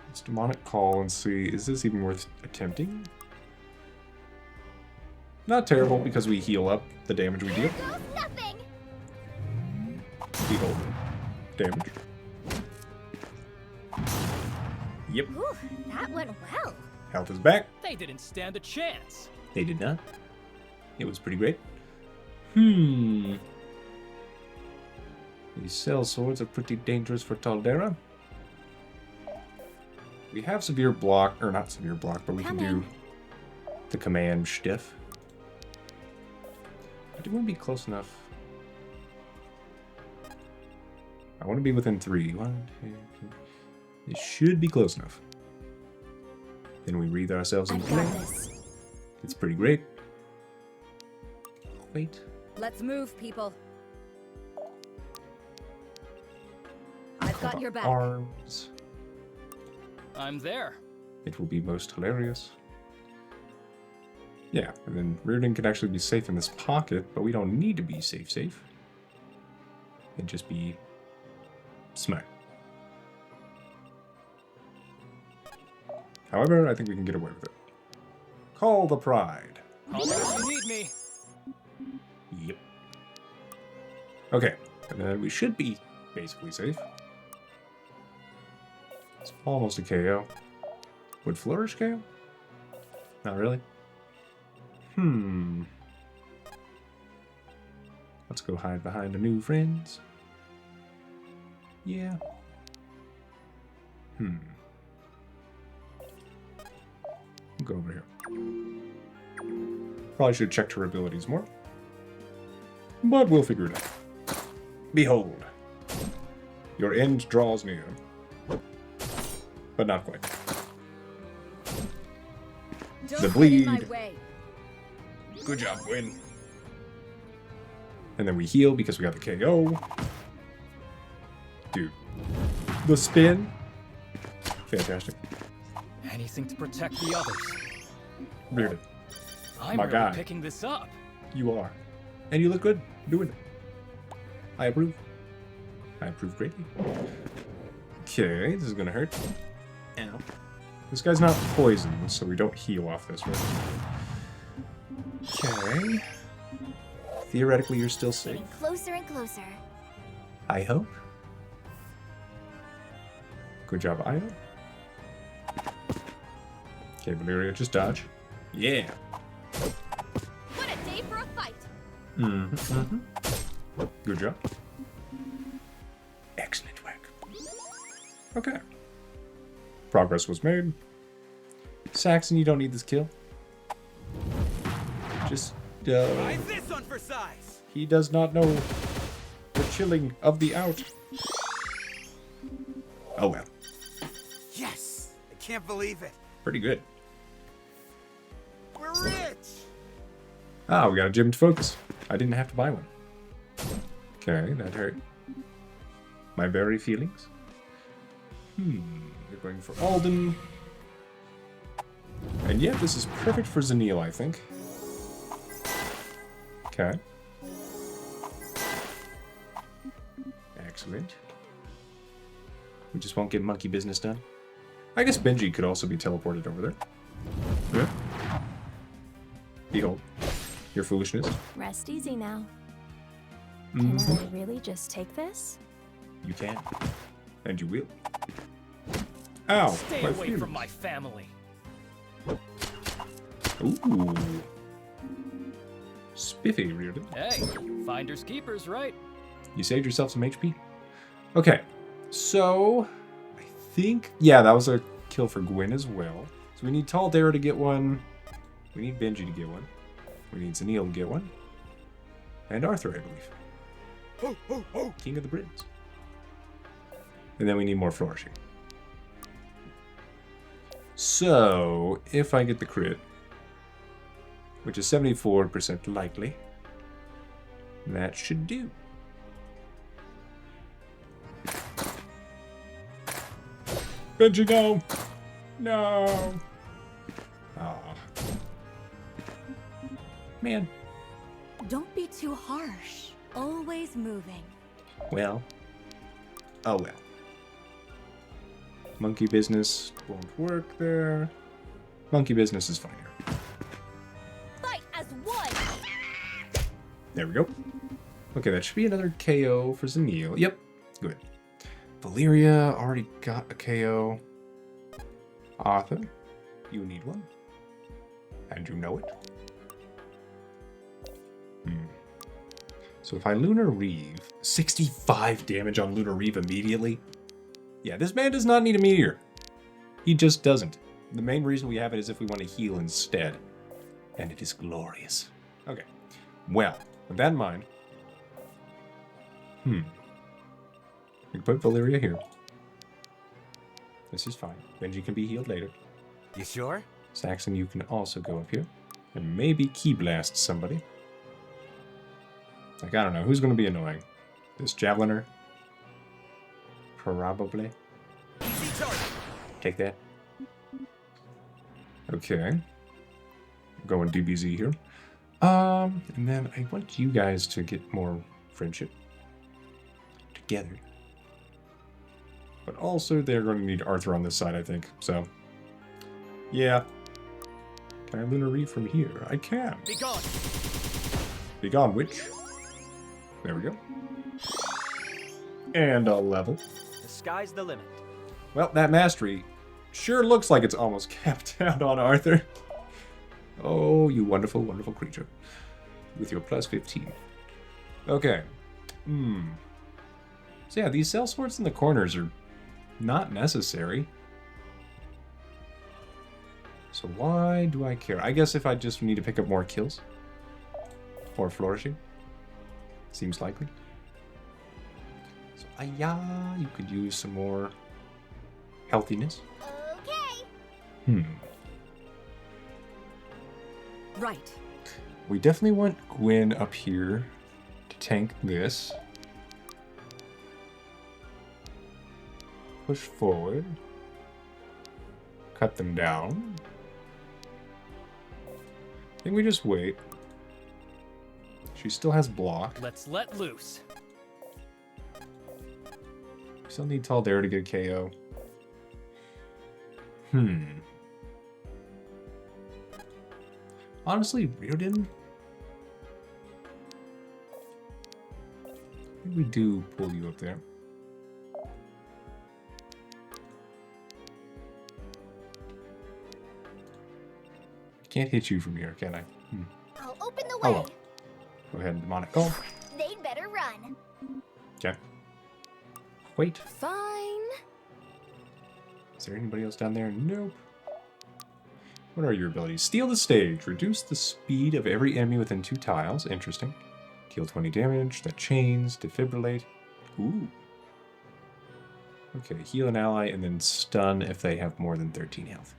Speaker 1: Let's demonic call and see, is this even worth attempting? Not terrible because we heal up the damage we deal.
Speaker 17: Nothing.
Speaker 1: Heal damage. Yep.
Speaker 17: Ooh, that went well.
Speaker 1: Health is back.
Speaker 12: They didn't stand a chance.
Speaker 1: They did not. It was pretty great. These cell swords are pretty dangerous for tal'dera. We have severe block, or not severe block, but we can do the command stiff. I do want to be close enough. I want to be within 3. 1, 2, 3. It should be close enough. Then we breathe ourselves into flame. It's pretty great. Wait.
Speaker 8: Let's move, people. I've got your back.
Speaker 1: Arms.
Speaker 12: I'm there.
Speaker 1: It will be most hilarious. Yeah, and then Reardon can actually be safe in this pocket, but we don't need to be safe. And just be smart. However, I think we can get away with it. Call the Pride.
Speaker 12: Call me if you need me.
Speaker 1: Yep. Okay, and then we should be basically safe. It's almost a KO. Would Flourish KO? Not really. Let's go hide behind the new friends. Yeah. Go over here. Probably should have checked her abilities more. But we'll figure it out. Behold. Your end draws near. But not quite. The bleed. Good job, Gwen. And then we heal because we got the KO. Dude. The spin. Fantastic.
Speaker 12: Anything to protect the others.
Speaker 1: Reardon.
Speaker 12: I'm
Speaker 1: My
Speaker 12: really
Speaker 1: guy.
Speaker 12: picking this up.
Speaker 1: You are. And you look good doing it. I approve. I approve greatly. Okay, this is gonna hurt. Ow. This guy's not poisoned, so we don't heal off this, right? Okay. Theoretically, you're still safe.
Speaker 18: Getting closer and closer.
Speaker 1: I hope. Good job, Io. Okay, Valeria, just dodge. Yeah.
Speaker 18: What a day for a fight!
Speaker 1: Good job. Excellent work. Okay. Progress was made. Saxon, you don't need this kill. Just,
Speaker 11: Why is this one for size?
Speaker 1: he does not know the chilling of the out. Oh well.
Speaker 11: Yes! I can't believe it.
Speaker 1: Pretty good.
Speaker 11: We're rich!
Speaker 1: Ah, we got a gym to focus. I didn't have to buy one. Okay, that hurt. My very feelings. We're going for Alden. And yeah, this is perfect for Zanil, I think. Okay. Excellent. We just won't get monkey business done. I guess Benji could also be teleported over there. Yeah. Behold. Your foolishness.
Speaker 18: Rest easy now.
Speaker 1: Mhm.
Speaker 18: Can I really just take this?
Speaker 1: You can. And you will. Ow!
Speaker 12: Stay
Speaker 1: my
Speaker 12: away
Speaker 1: feelings.
Speaker 12: from my family.
Speaker 1: Ooh. Spiffy, Reardon.
Speaker 12: Hey, finders keepers, right?
Speaker 1: You saved yourself some HP. Okay. So, I think... Yeah, that was a kill for Gwen as well. So we need tal'dera to get one. We need Benji to get one. We need Zanil to get one. And Arthur, I believe. King of the Brits. And then we need more flourishing. So, if I get the crit, which is 74% likely, that should do. Benji, no! No! Aw. Man.
Speaker 8: Don't be too harsh. Always moving.
Speaker 1: Well. Oh well. Monkey business won't work there. Monkey business is fine here.
Speaker 18: Fight as one!
Speaker 1: There we go. Okay, that should be another KO for Zanil. Yep, good. Valeria already got a KO. Arthur, you need one. And you know it. So if I Lunar Reeve, 65 damage on Lunar Reeve immediately? Yeah, this man does not need a meteor. He just doesn't. The main reason we have it is if we want to heal instead. And it is glorious. Okay. Well, with that in mind... We can put Valeria here. This is fine. Benji can be healed later.
Speaker 11: You sure?
Speaker 1: Saxon, you can also go up here. And maybe Key Blast somebody. Like, I don't know. Who's going to be annoying? This Javeliner? Probably. Take that. Okay. Going DBZ here. And then I want you guys to get more friendship together. But also, they're going to need Arthur on this side, I think. So, yeah. Can I Lunar Reeve from here? I can.
Speaker 12: Be gone.
Speaker 1: Be gone, witch. There we go. And a level.
Speaker 13: The sky's the limit.
Speaker 1: Well, that mastery Sure looks like it's almost capped out on Arthur. Oh, you wonderful, wonderful creature. With your plus 15. Okay. So yeah, these cell swords in the corners are not necessary. So why do I care? I guess if I just need to pick up more kills. Or flourishing. Seems likely. So you could use some more healthiness.
Speaker 18: Okay.
Speaker 8: Right.
Speaker 1: We definitely want Gwyn up here to tank this. Push forward. Cut them down. I think we just wait. She still has block.
Speaker 12: Let's let loose.
Speaker 1: We still need tal'dera to get a KO. Honestly, Reardon? I think we do pull you up there. Can't hit you from here, can I?
Speaker 18: I'll open the way.
Speaker 1: Oh well. Go ahead and demonic call.
Speaker 18: They'd better run.
Speaker 1: Okay. Wait.
Speaker 17: Fine.
Speaker 1: Is there anybody else down there? Nope. What are your abilities? Steal the stage. Reduce the speed of every enemy within 2 tiles. Interesting. Deal 20 damage. That chains. Defibrillate. Ooh. Okay. Heal an ally and then stun if they have more than 13 health.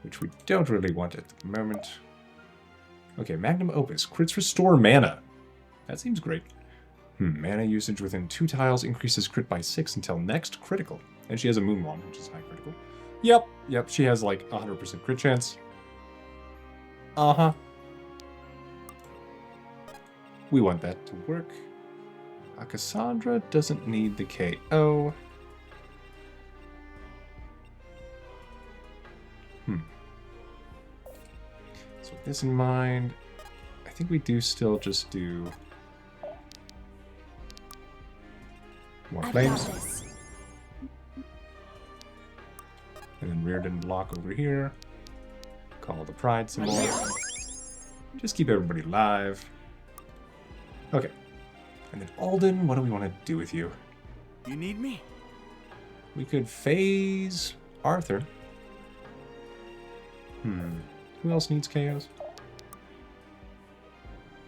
Speaker 1: Which we don't really want at the moment. Okay. Magnum Opus. Crits restore mana. That seems great. Mana usage within 2 tiles increases crit by 6 until next critical. And she has a moon wand, which is high critical. Yep, she has like 100% crit chance. Uh-huh. We want that to work. Cassandra doesn't need the KO. So with this in mind, I think we do still just do more flames. And then Reardon block over here. Call the pride some more. Just keep everybody alive. Okay. And then Alden, what do we want to do with you?
Speaker 14: You need me?
Speaker 1: We could phase Arthur. Who else needs KOs?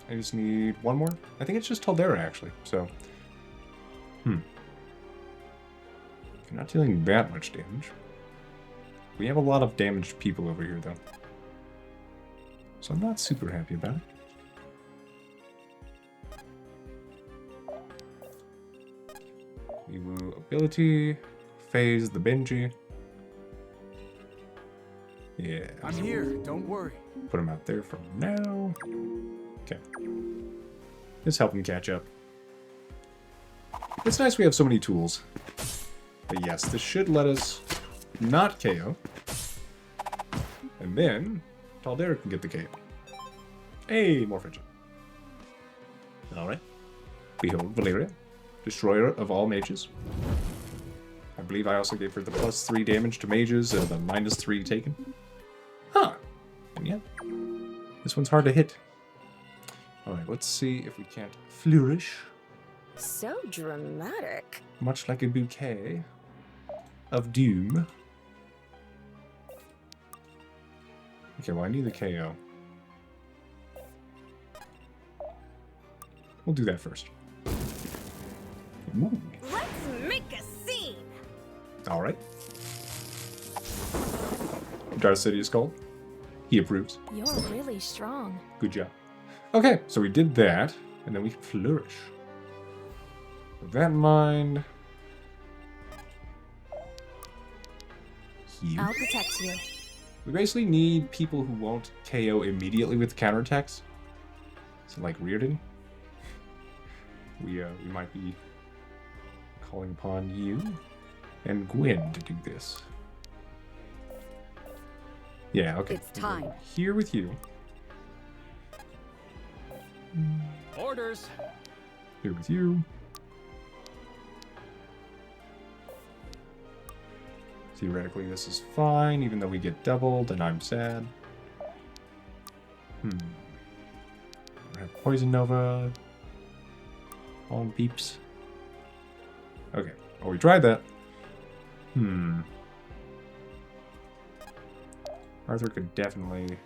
Speaker 1: I just need one more. I think it's just tal'dera actually, so. You're not dealing that much damage. We have a lot of damaged people over here, though. So I'm not super happy about it. We will ability, phase the Benji. Yeah.
Speaker 14: I'm here, don't worry.
Speaker 1: Put him out there for now. Okay. Just help him catch up. It's nice we have so many tools. But yes, this should let us not KO. And then tal'dera can get the KO. Hey, more friendship. Alright. Behold Valeria, destroyer of all mages. I believe I also gave her the +3 damage to mages and the -3 taken. Huh. And yeah. This one's hard to hit. Alright, let's see if we can't flourish.
Speaker 17: So dramatic.
Speaker 1: Much like a bouquet of doom. Okay, well I need the KO. We'll do that first. Ooh.
Speaker 17: Let's make a scene.
Speaker 1: Alright. Dark City is called. He approves.
Speaker 18: You're really strong.
Speaker 1: Good job. Okay, so we did that, and then we can flourish. With that in mind... Heal.
Speaker 18: I'll protect you.
Speaker 1: We basically need people who won't KO immediately with counterattacks. So like Reardon. We might be calling upon you and Gwyn to do this. Yeah, okay.
Speaker 8: It's time.
Speaker 1: Here with you.
Speaker 12: Orders.
Speaker 1: Here with you. theoretically this is fine, even though we get doubled and I'm sad. We have Poison Nova. All beeps. Okay. Oh, we tried that. Arthur could definitely...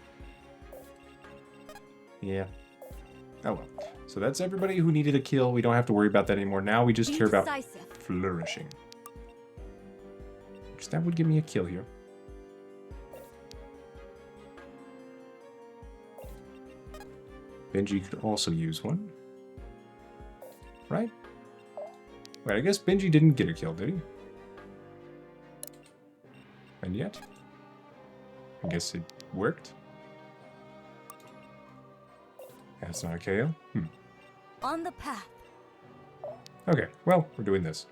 Speaker 1: Yeah. Oh well. So that's everybody who needed a kill. We don't have to worry about that anymore. Now we just care about flourishing. Which that would give me a kill here. Benji could also use one. Right? Wait, I guess Benji didn't get a kill, did he? And yet? I guess it worked. That's not a KO.
Speaker 8: On the path.
Speaker 1: Okay, well, we're doing this.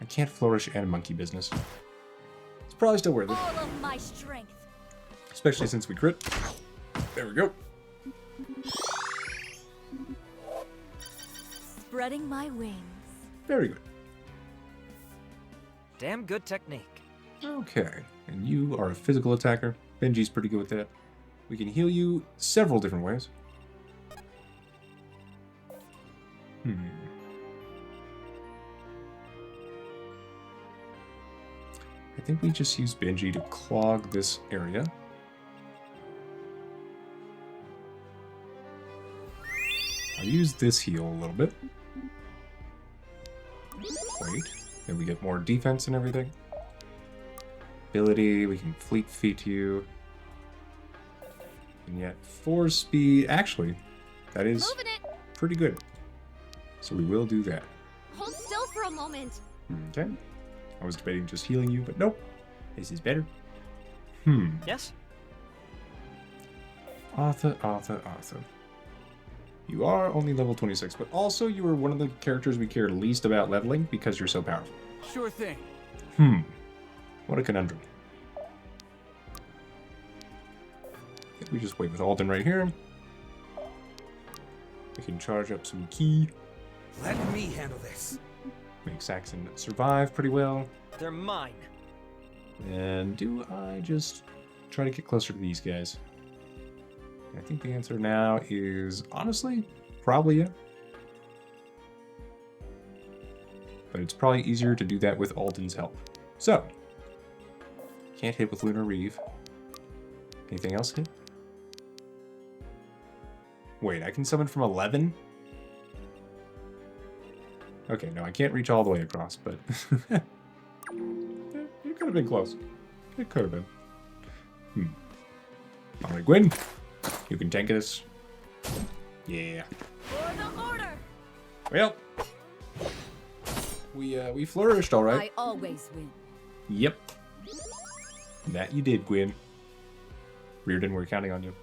Speaker 1: I can't flourish and monkey business. It's probably still worth it.
Speaker 8: All of my strength.
Speaker 1: Especially since we crit. There we go.
Speaker 8: Spreading my wings.
Speaker 1: Very good.
Speaker 13: Damn good technique.
Speaker 1: Okay, and you are a physical attacker. Benji's pretty good with that. We can heal you several different ways. I think we just use Benji to clog this area. I'll use this heal a little bit. Wait, then we get more defense and everything. Ability, we can fleet feet you. And yet 4 speed, actually, that is pretty good. So we will do that.
Speaker 18: Hold still for a moment.
Speaker 1: Okay. I was debating just healing you, but nope. This is better.
Speaker 13: Yes?
Speaker 1: Arthur. You are only level 26, but also you are one of the characters we cared least about leveling because you're so powerful.
Speaker 10: Sure thing.
Speaker 1: What a conundrum. I think we just wait with Alden right here. We can charge up some ki.
Speaker 11: Let me handle this.
Speaker 1: Make Saxon survive pretty well.
Speaker 13: They're mine.
Speaker 1: And do I just try to get closer to these guys? I think the answer now is, honestly, probably yeah. But it's probably easier to do that with Alden's help. So, can't hit with Lunar Reeve. Anything else hit? Wait, I can summon from 11? Okay, no, I can't reach all the way across, but... It could have been close. It could have been. Alright, Gwen. You can tank this. Yeah.
Speaker 8: For the order.
Speaker 1: Well, we flourished, all right.
Speaker 8: I always win.
Speaker 1: Yep. That you did, Gwen. Reardon, we're counting on you.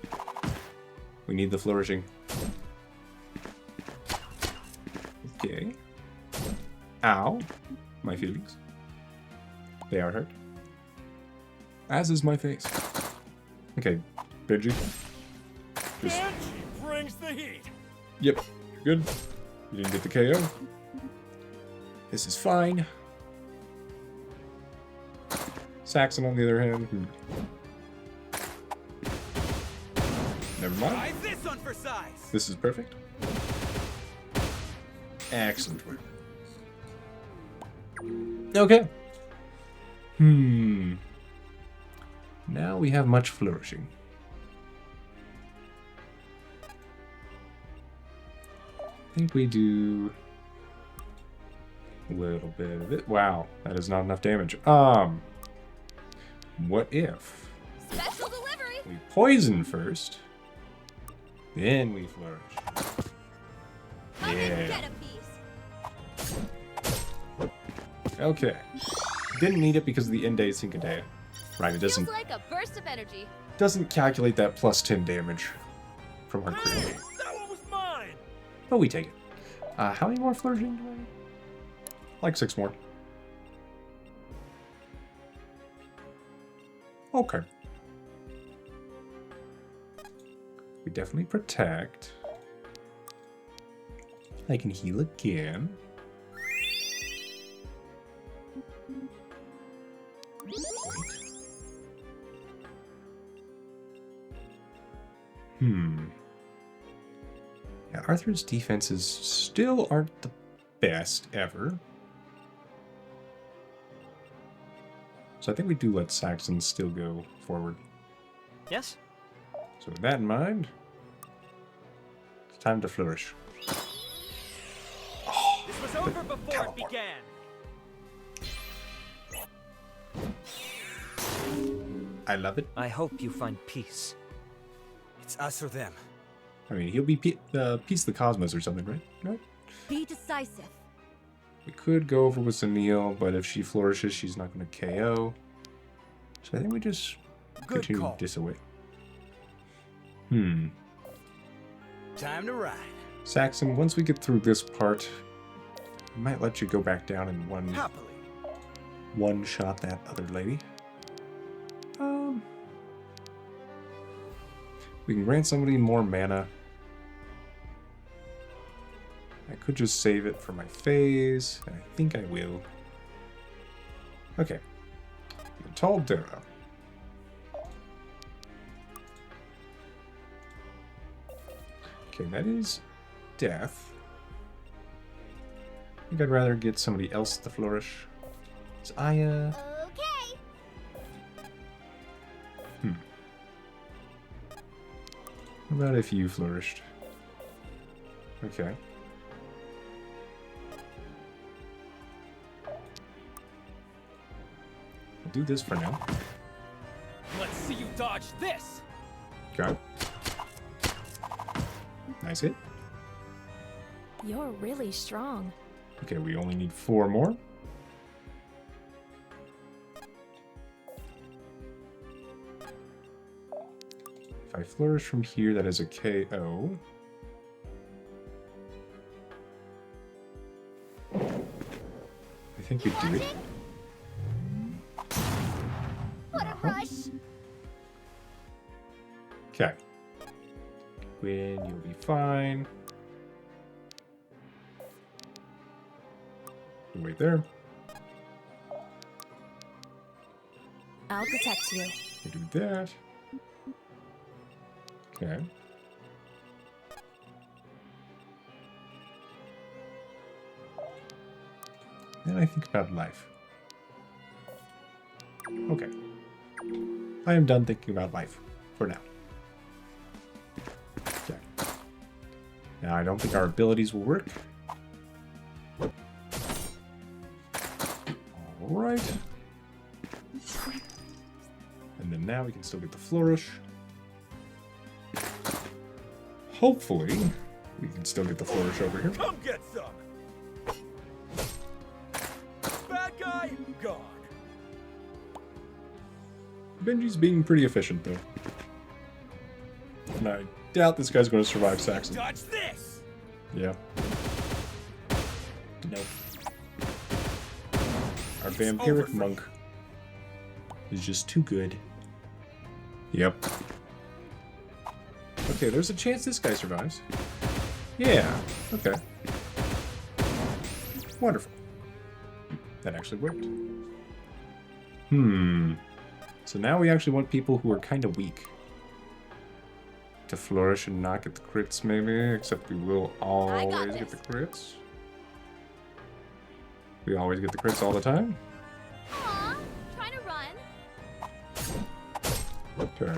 Speaker 1: We need the flourishing. Okay. Ow. My feelings. They are hurt. As is my face. Okay, Benji.
Speaker 10: Benji brings the heat.
Speaker 1: Yep, you're good. You didn't get the KO. This is fine. Saxon, on the other hand, never mind.
Speaker 11: Try this one for size.
Speaker 1: This is perfect. Excellent work. Okay. Now we have much flourishing. I think we do a little bit of it. Wow, that is not enough damage. What if
Speaker 18: Special delivery.
Speaker 1: we poison first, then we flourish? Yeah.
Speaker 18: Get a piece.
Speaker 1: Okay. Didn't need it because of the end day Syncadea. Right, it doesn't
Speaker 18: Feels like a burst of energy.
Speaker 1: calculate that plus 10 damage from our crit.
Speaker 10: That one was mine.
Speaker 1: But we take it. How many more flourishing do I need? Like 6 more. Okay. We definitely protect. I can heal again. Yeah, Arthur's defenses still aren't the best ever. So I think we do let Saxons still go forward.
Speaker 13: Yes?
Speaker 1: So with that in mind, it's time to flourish.
Speaker 13: This was over before it began.
Speaker 1: I love it.
Speaker 13: I hope you find peace.
Speaker 11: It's us or them.
Speaker 1: I mean, he'll be Peace of the Cosmos or something, right? Right?
Speaker 7: Be decisive.
Speaker 1: We could go over with Zanil, but if she flourishes, she's not going to KO. So I think we just continue to diss away.
Speaker 11: Time to ride.
Speaker 1: Saxon, once we get through this part, I might let you go back down and one shot that other lady. We can grant somebody more mana. I could just save it for my phase, and I think I will. Okay. The tal'dera. Okay, that is death. I think I'd rather get somebody else to flourish. Is Aya...
Speaker 18: Okay.
Speaker 1: What about if you flourished? Okay. I'll do this for now.
Speaker 12: Let's see you dodge this!
Speaker 1: Okay. Nice hit.
Speaker 17: You're really strong.
Speaker 1: Okay, we only need 4 more. If I flourish from here, that is a KO. I think we do it.
Speaker 18: What a rush!
Speaker 1: Okay. Gwen, you'll be fine. Wait there.
Speaker 17: I'll protect you.
Speaker 1: We do that. Okay. Then I think about life. Okay. I am done thinking about life for now. Okay. Now I don't think our abilities will work. Alright. And then now we can still get the flourish. Hopefully, we can still get the flourish over here.
Speaker 11: Come get some. Bad guy gone.
Speaker 1: Benji's being pretty efficient, though. And I doubt this guy's going to survive Saxon.
Speaker 11: Dodge this.
Speaker 1: Yeah. Nope. Our vampiric monk is just too good. Yep. Okay, there's a chance this guy survives. Yeah, okay. Wonderful. That actually worked. So now we actually want people who are kind of weak to flourish and not get the crits, maybe. Except we will always get the crits. We always get the crits all the time.
Speaker 18: Aw, trying to run.
Speaker 1: Okay.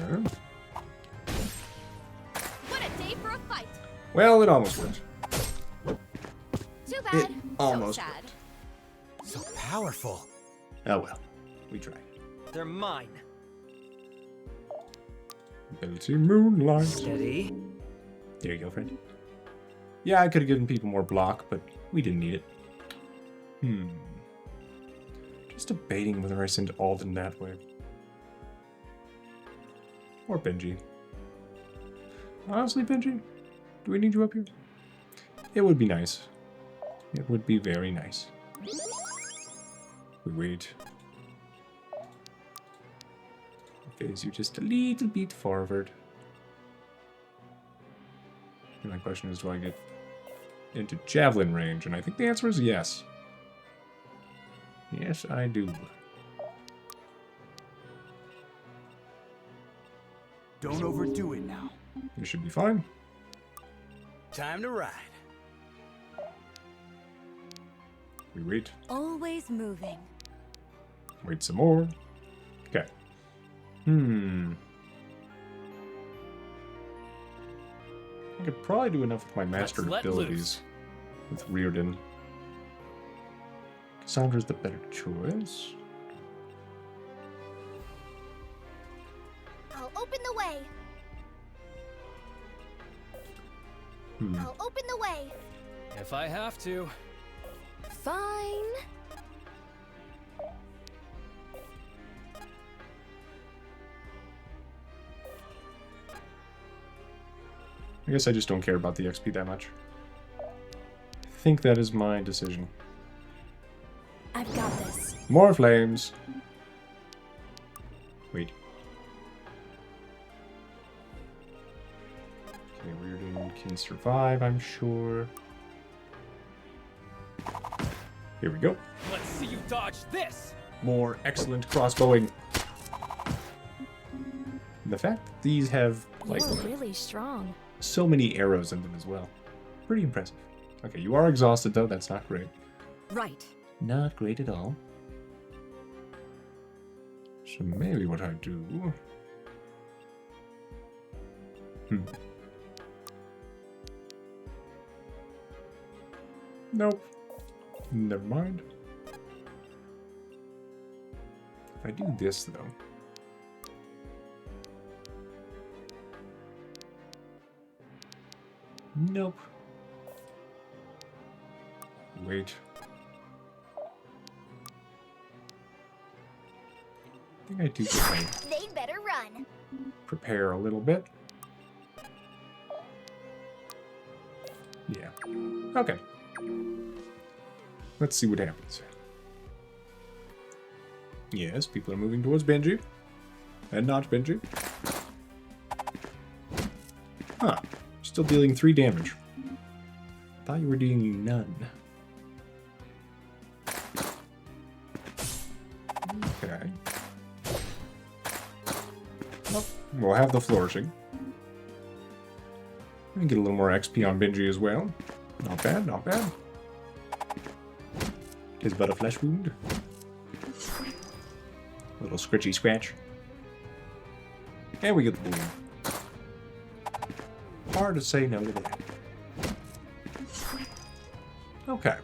Speaker 18: What a day for a fight.
Speaker 1: Well, it almost worked.
Speaker 18: Too bad.
Speaker 1: It almost
Speaker 18: so sad.
Speaker 11: So powerful.
Speaker 1: Oh well, we tried.
Speaker 13: They're mine.
Speaker 1: Ability Moonlight.
Speaker 13: Steady.
Speaker 1: There you go, friend. Yeah, I could have given people more block, but we didn't need it. Just debating whether I send Alden that way. Or Benji. Honestly, Benji, do we need you up here? It would be nice. It would be very nice. We wait. Phase you just a little bit forward. And my question is, do I get into javelin range? And I think the answer is yes. Yes, I do.
Speaker 14: Don't overdo it now.
Speaker 1: We should be fine.
Speaker 11: Time to ride.
Speaker 1: We wait.
Speaker 18: Always moving.
Speaker 1: Wait some more. Okay. I could probably do enough with my mastered abilities with Reardon. Cassandra's the better choice.
Speaker 18: I'll open the way. I'll open the way.
Speaker 12: If I have to.
Speaker 17: Fine.
Speaker 1: I guess I just don't care about the XP that much. I think that is my decision.
Speaker 17: I've got this.
Speaker 1: More flames. Wait. Okay, Reardon can survive, I'm sure. Here we go.
Speaker 12: Let's see you dodge this.
Speaker 1: More excellent crossbowing. The fact that these have like
Speaker 17: You're really strong.
Speaker 1: so many arrows in them as well. Pretty impressive. Okay, you are exhausted though, that's not great.
Speaker 8: Right.
Speaker 1: Not great at all. So maybe what I do... Nope. Never mind. If I do this though... Nope. Wait. I think I do
Speaker 18: They better run.
Speaker 1: prepare a little bit. Yeah. Okay. Let's see what happens. Yes, people are moving towards Benji. And not Benji. Huh. Still dealing 3 damage. Thought you were dealing none. Okay. Well, we'll have the flourishing. Let me get a little more XP on Benji as well. Not bad, not bad. Tis but a flesh wound. A little scritchy scratch. And we get the balloon. Hard to say no to that. Okay.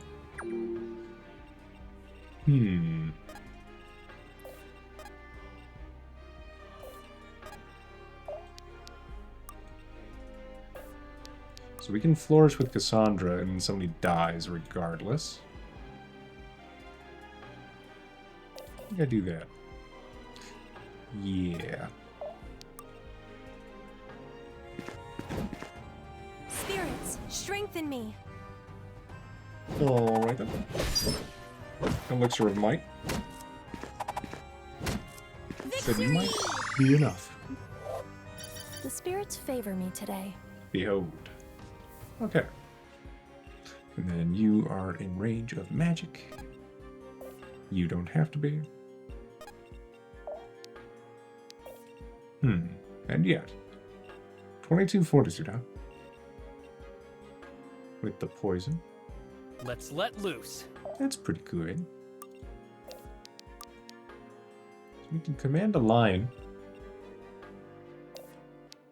Speaker 1: So we can flourish with Cassandra and somebody dies regardless. I think I do that. Yeah.
Speaker 17: Spirits, strengthen me.
Speaker 1: Alright then. Elixir of Might. That might be enough.
Speaker 17: The spirits favor me today.
Speaker 1: Behold. Okay. And then you are in range of magic. You don't have to be. And yet. 22 fortitude, huh? With the poison.
Speaker 12: Let's let loose.
Speaker 1: That's pretty good. So we can command a lion.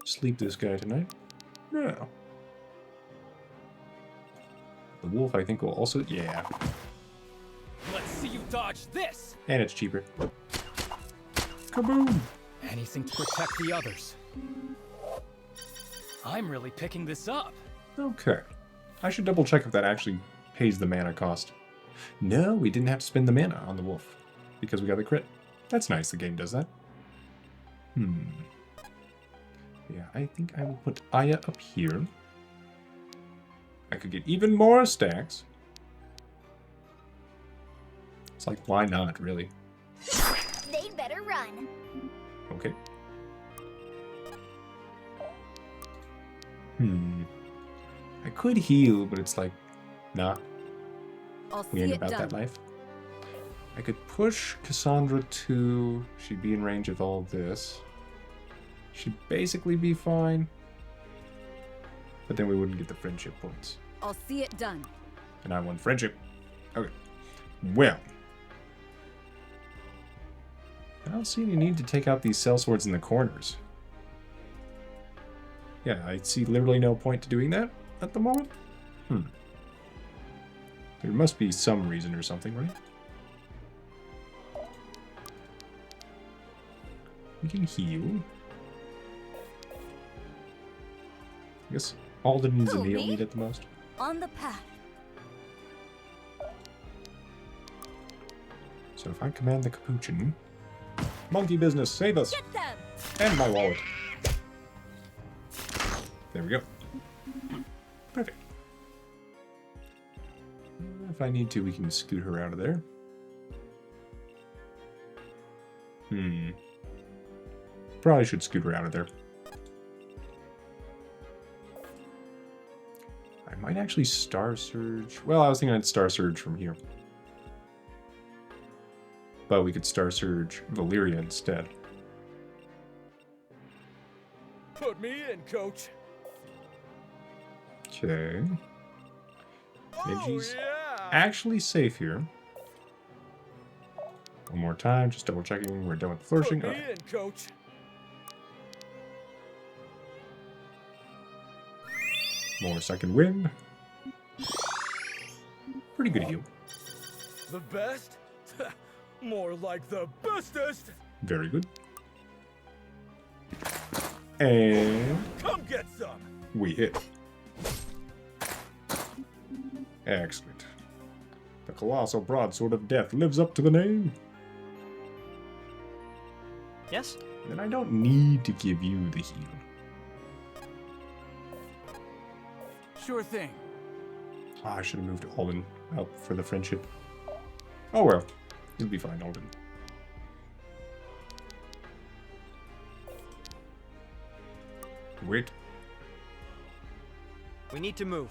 Speaker 1: Sleep this guy tonight. Yeah. The wolf, I think, will also... Yeah.
Speaker 12: Let's see you dodge this.
Speaker 1: And it's cheaper. Kaboom!
Speaker 12: Anything to protect the others. I'm really picking this up.
Speaker 1: Okay. I should double check if that actually pays the mana cost. No, we didn't have to spend the mana on the wolf. Because we got the crit. That's nice the game does that. Yeah, I think I will put Aya up here. I could get even more stacks. It's like, why not, really?
Speaker 18: They better run.
Speaker 1: Okay. I could heal, but it's like, nah. We ain't about that life. I could push Cassandra to... She'd be in range of all this. She'd basically be fine. But then we wouldn't get the friendship points.
Speaker 8: I'll see it done.
Speaker 1: And I won friendship. Okay. Well. I don't see any need to take out these sellswords in the corners. Yeah, I see literally no point to doing that at the moment. There must be some reason or something, right? We can heal. I guess Alden needs a nail meat at the most.
Speaker 8: On the path.
Speaker 1: So if I command the capuchin... Monkey business, save us!
Speaker 8: Get them!
Speaker 1: And my wallet. There we go. Perfect. If I need to, we can scoot her out of there. Probably should scoot her out of there. I might actually Star Surge. Well, I was thinking I'd Star Surge from here. But we could Star Surge Valyria instead.
Speaker 10: Put me in, coach.
Speaker 1: Okay. Maybe she's actually safe here. One more time, just double checking. We're done with the flourishing.
Speaker 10: Put me in, coach.
Speaker 1: More second wind. Pretty good heal.
Speaker 10: The best? More like the bestest.
Speaker 1: Very good. And
Speaker 10: come get some.
Speaker 1: We hit. Excellent. The colossal broadsword of death lives up to the name.
Speaker 13: Yes?
Speaker 1: Then I don't need to give you the heal.
Speaker 11: Sure thing.
Speaker 1: I should have moved Alden up for the friendship. Oh well. You'll be fine, Alden. Wait.
Speaker 13: We need to move.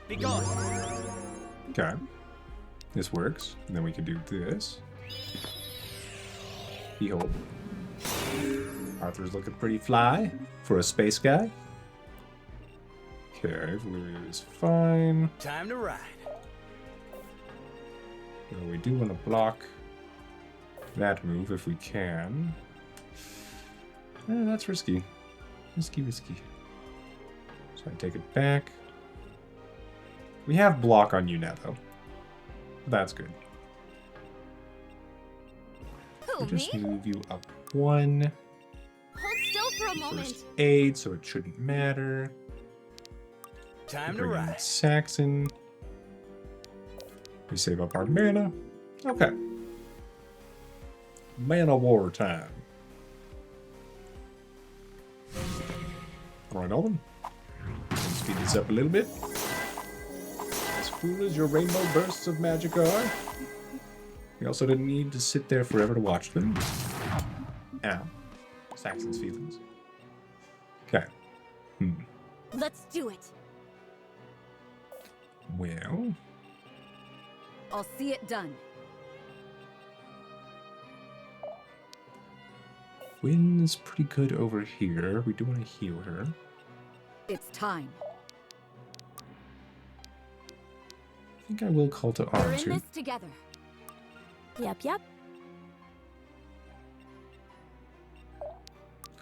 Speaker 13: Be gone.
Speaker 1: Okay. This works. And then we can do this. Behold. Arthur's looking pretty fly for a space guy. Okay, Valyria is fine.
Speaker 11: Time to ride.
Speaker 1: So we do want to block that move if we can. That's risky. Risky. So I take it back. We have block on you now, though. That's good.
Speaker 18: Who,
Speaker 1: just
Speaker 18: me?
Speaker 1: move you up one.
Speaker 18: Hold still for a moment.
Speaker 1: First aid, so it shouldn't matter.
Speaker 11: Time to
Speaker 1: Bring in
Speaker 11: ride.
Speaker 1: Saxon. We save up our mana. Okay. Mana war time. Alright, Alden. Speed this up a little bit. As cool as your rainbow bursts of magic are. We also didn't need to sit there forever to watch them. Ow. Saxon's feelings. Okay.
Speaker 8: Let's do it.
Speaker 1: Well.
Speaker 8: I'll see it done.
Speaker 1: Wynn's pretty good over here. We do want to heal her.
Speaker 8: It's time.
Speaker 1: I think I will call to
Speaker 8: We're
Speaker 1: arms
Speaker 8: in
Speaker 1: here.
Speaker 8: this together.
Speaker 17: Yep.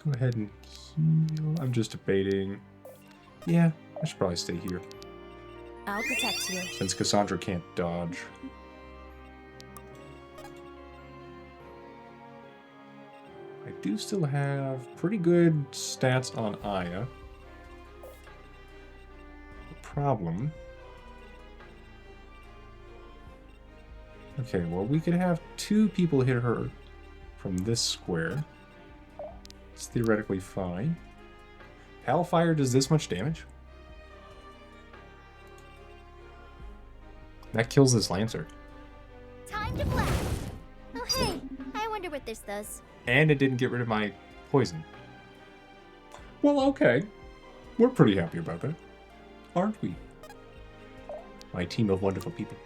Speaker 1: Go ahead and heal. I'm just debating. Yeah, I should probably stay here.
Speaker 17: I'll protect you.
Speaker 1: Since Cassandra can't dodge. I do still have pretty good stats on Aya. The problem... Okay, well, we could have two people hit her from this square. It's theoretically fine. Hellfire does this much damage? That kills this Lancer.
Speaker 18: Time to blast. Oh hey, I wonder what this does.
Speaker 1: And it didn't get rid of my poison. Well, okay. We're pretty happy about that. Aren't we? My team of wonderful people.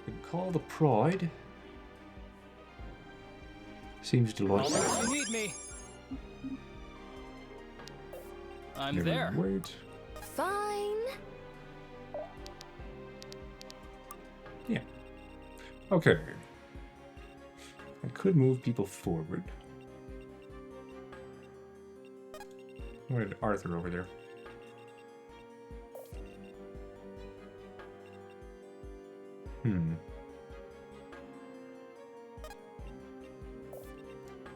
Speaker 1: We can call the Pride. Seems to like
Speaker 12: If you need me, I'm there.
Speaker 1: Wait.
Speaker 17: Fine.
Speaker 1: Yeah. Okay. I could move people forward. Where did Arthur over there?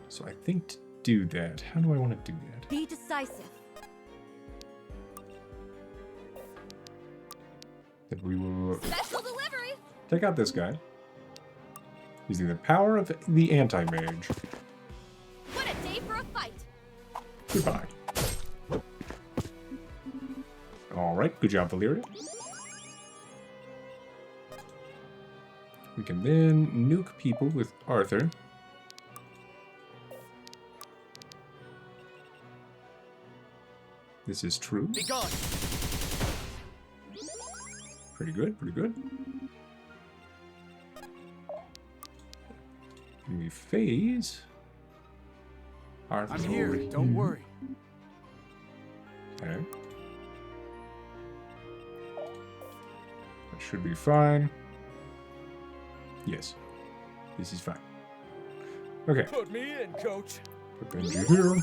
Speaker 1: So I think to do that, how do I want to do that?
Speaker 8: Be decisive.
Speaker 1: That we will
Speaker 18: Special delivery.
Speaker 1: take out this guy. Using the power of the anti-mage.
Speaker 18: What a day for a fight.
Speaker 1: Goodbye. Alright, good job, Valyria. We can then nuke people with Arthur. This is true.
Speaker 12: Be gone.
Speaker 1: Pretty good, pretty good. Can we phase? Arthur's
Speaker 4: I'm here,
Speaker 1: over
Speaker 4: don't worry.
Speaker 1: Okay. That should be fine. Yes. This is fine. Okay.
Speaker 11: Put me in, coach.
Speaker 1: Put Benji here.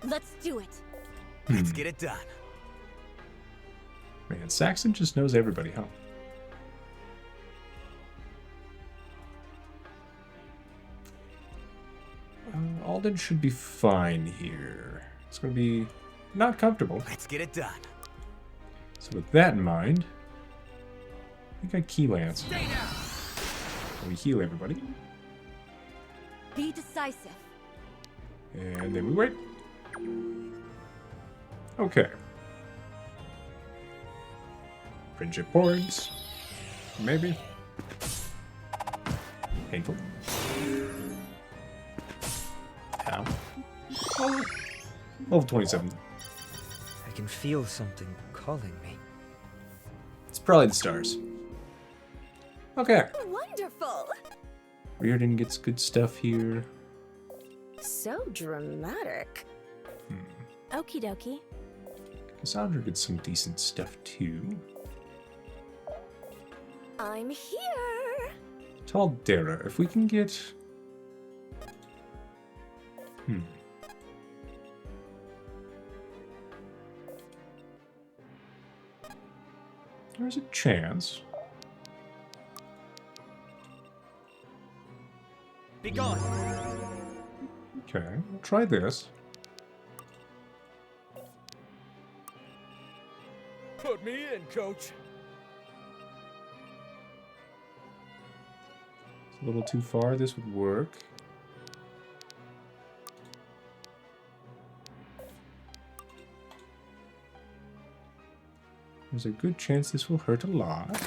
Speaker 18: Let's do it.
Speaker 11: Let's get it done.
Speaker 1: Man, Saxon just knows everybody, huh? Alden should be fine here. It's going to be not comfortable.
Speaker 11: Let's get it done.
Speaker 1: So with that in mind, I think I key lance. We heal everybody.
Speaker 8: Be decisive.
Speaker 1: And then we wait. Okay. Friendship points. Maybe. Painful. Ow. Oh. Level 27.
Speaker 13: I can feel something calling me.
Speaker 1: It's probably the stars. Okay.
Speaker 17: Wonderful.
Speaker 1: Reardon gets good stuff here.
Speaker 17: So dramatic. Okie dokie.
Speaker 1: Cassandra gets some decent stuff too.
Speaker 17: I'm here.
Speaker 1: tal'dera, if we can get... There's a chance.
Speaker 12: Be gone.
Speaker 1: Okay, we'll try this.
Speaker 11: Put me in, coach.
Speaker 1: It's a little too far. This would work. There's a good chance this will hurt a lot.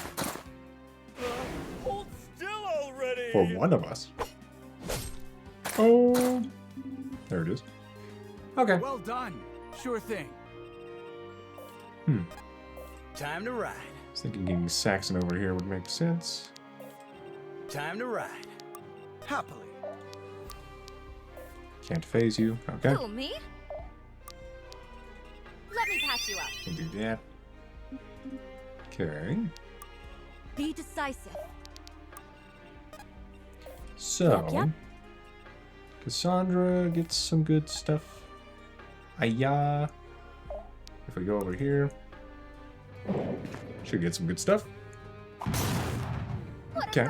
Speaker 11: Hold still already.
Speaker 1: For one of us. Oh. There it is. Okay.
Speaker 4: Well done. Sure thing.
Speaker 11: Time to ride.
Speaker 1: I was thinking getting Saxon over here would make sense.
Speaker 11: Time to ride. Happily.
Speaker 1: Can't phase you. Okay.
Speaker 18: Who, me? Let me patch you up.
Speaker 1: We'll do that. Okay.
Speaker 8: Be decisive.
Speaker 1: So,
Speaker 8: Yep.
Speaker 1: Cassandra gets some good stuff. Aya. If we go over here, should get some good stuff. Okay.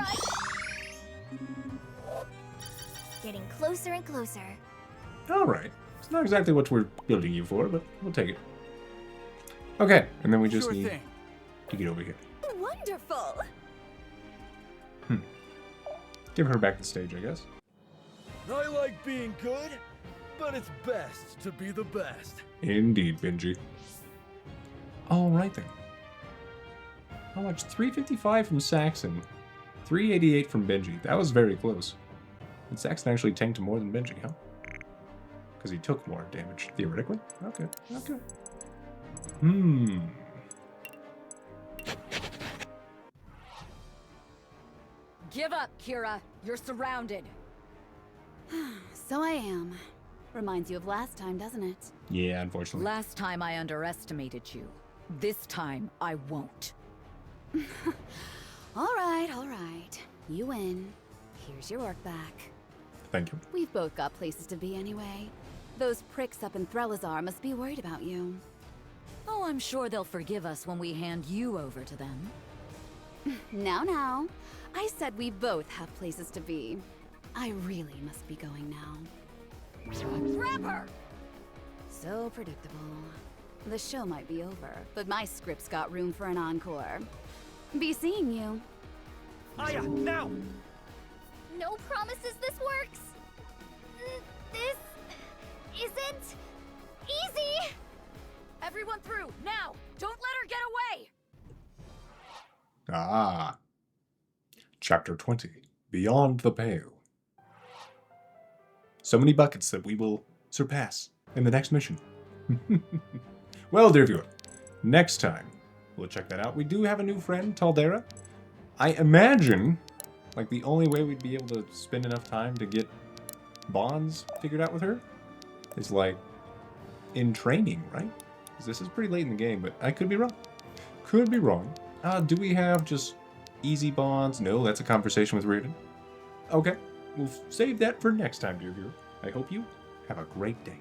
Speaker 18: Getting closer and closer.
Speaker 1: All right. It's not exactly what we're building you for, but we'll take it. Okay, and then we just
Speaker 16: Sure
Speaker 1: need
Speaker 16: thing.
Speaker 1: to get over here.
Speaker 17: Wonderful.
Speaker 1: Give her back the stage, I guess.
Speaker 10: I like being good, but it's best to be the best.
Speaker 1: Indeed, Benji. All right then. How much? 355 from Saxon. 388 from Benji. That was very close. And Saxon actually tanked more than Benji, huh? Because he took more damage, theoretically. Okay, okay.
Speaker 8: Give up, Kira. You're surrounded.
Speaker 15: So I am. Reminds you of last time, doesn't it?
Speaker 1: Yeah, unfortunately.
Speaker 8: Last time I underestimated you. This time I won't.
Speaker 15: All right. You win. Here's your work back.
Speaker 1: Thank you.
Speaker 15: We've both got places to be anyway. Those pricks up in Threlazar must be worried about you.
Speaker 8: Oh, I'm sure they'll forgive us when we hand you over to them.
Speaker 15: Now. I said we both have places to be. I really must be going now.
Speaker 8: Grab her!
Speaker 15: So predictable. The show might be over, but my script's got room for an encore. Be seeing you.
Speaker 13: Aya, now!
Speaker 18: No promises this works. This isn't easy.
Speaker 8: Everyone through, now! Don't let her get away!
Speaker 1: Ah. Chapter 20. Beyond the Pale. So many buckets that we will surpass in the next mission. Well, dear viewer, next time we'll check that out. We do have a new friend, tal'dera. I imagine, like, the only way we'd be able to spend enough time to get bonds figured out with her is, like, in training, right? Because this is pretty late in the game, but I could be wrong. Could be wrong. Do we have just easy bonds? No, that's a conversation with Reardon. Okay, we'll save that for next time, dear viewer. I hope you have a great day.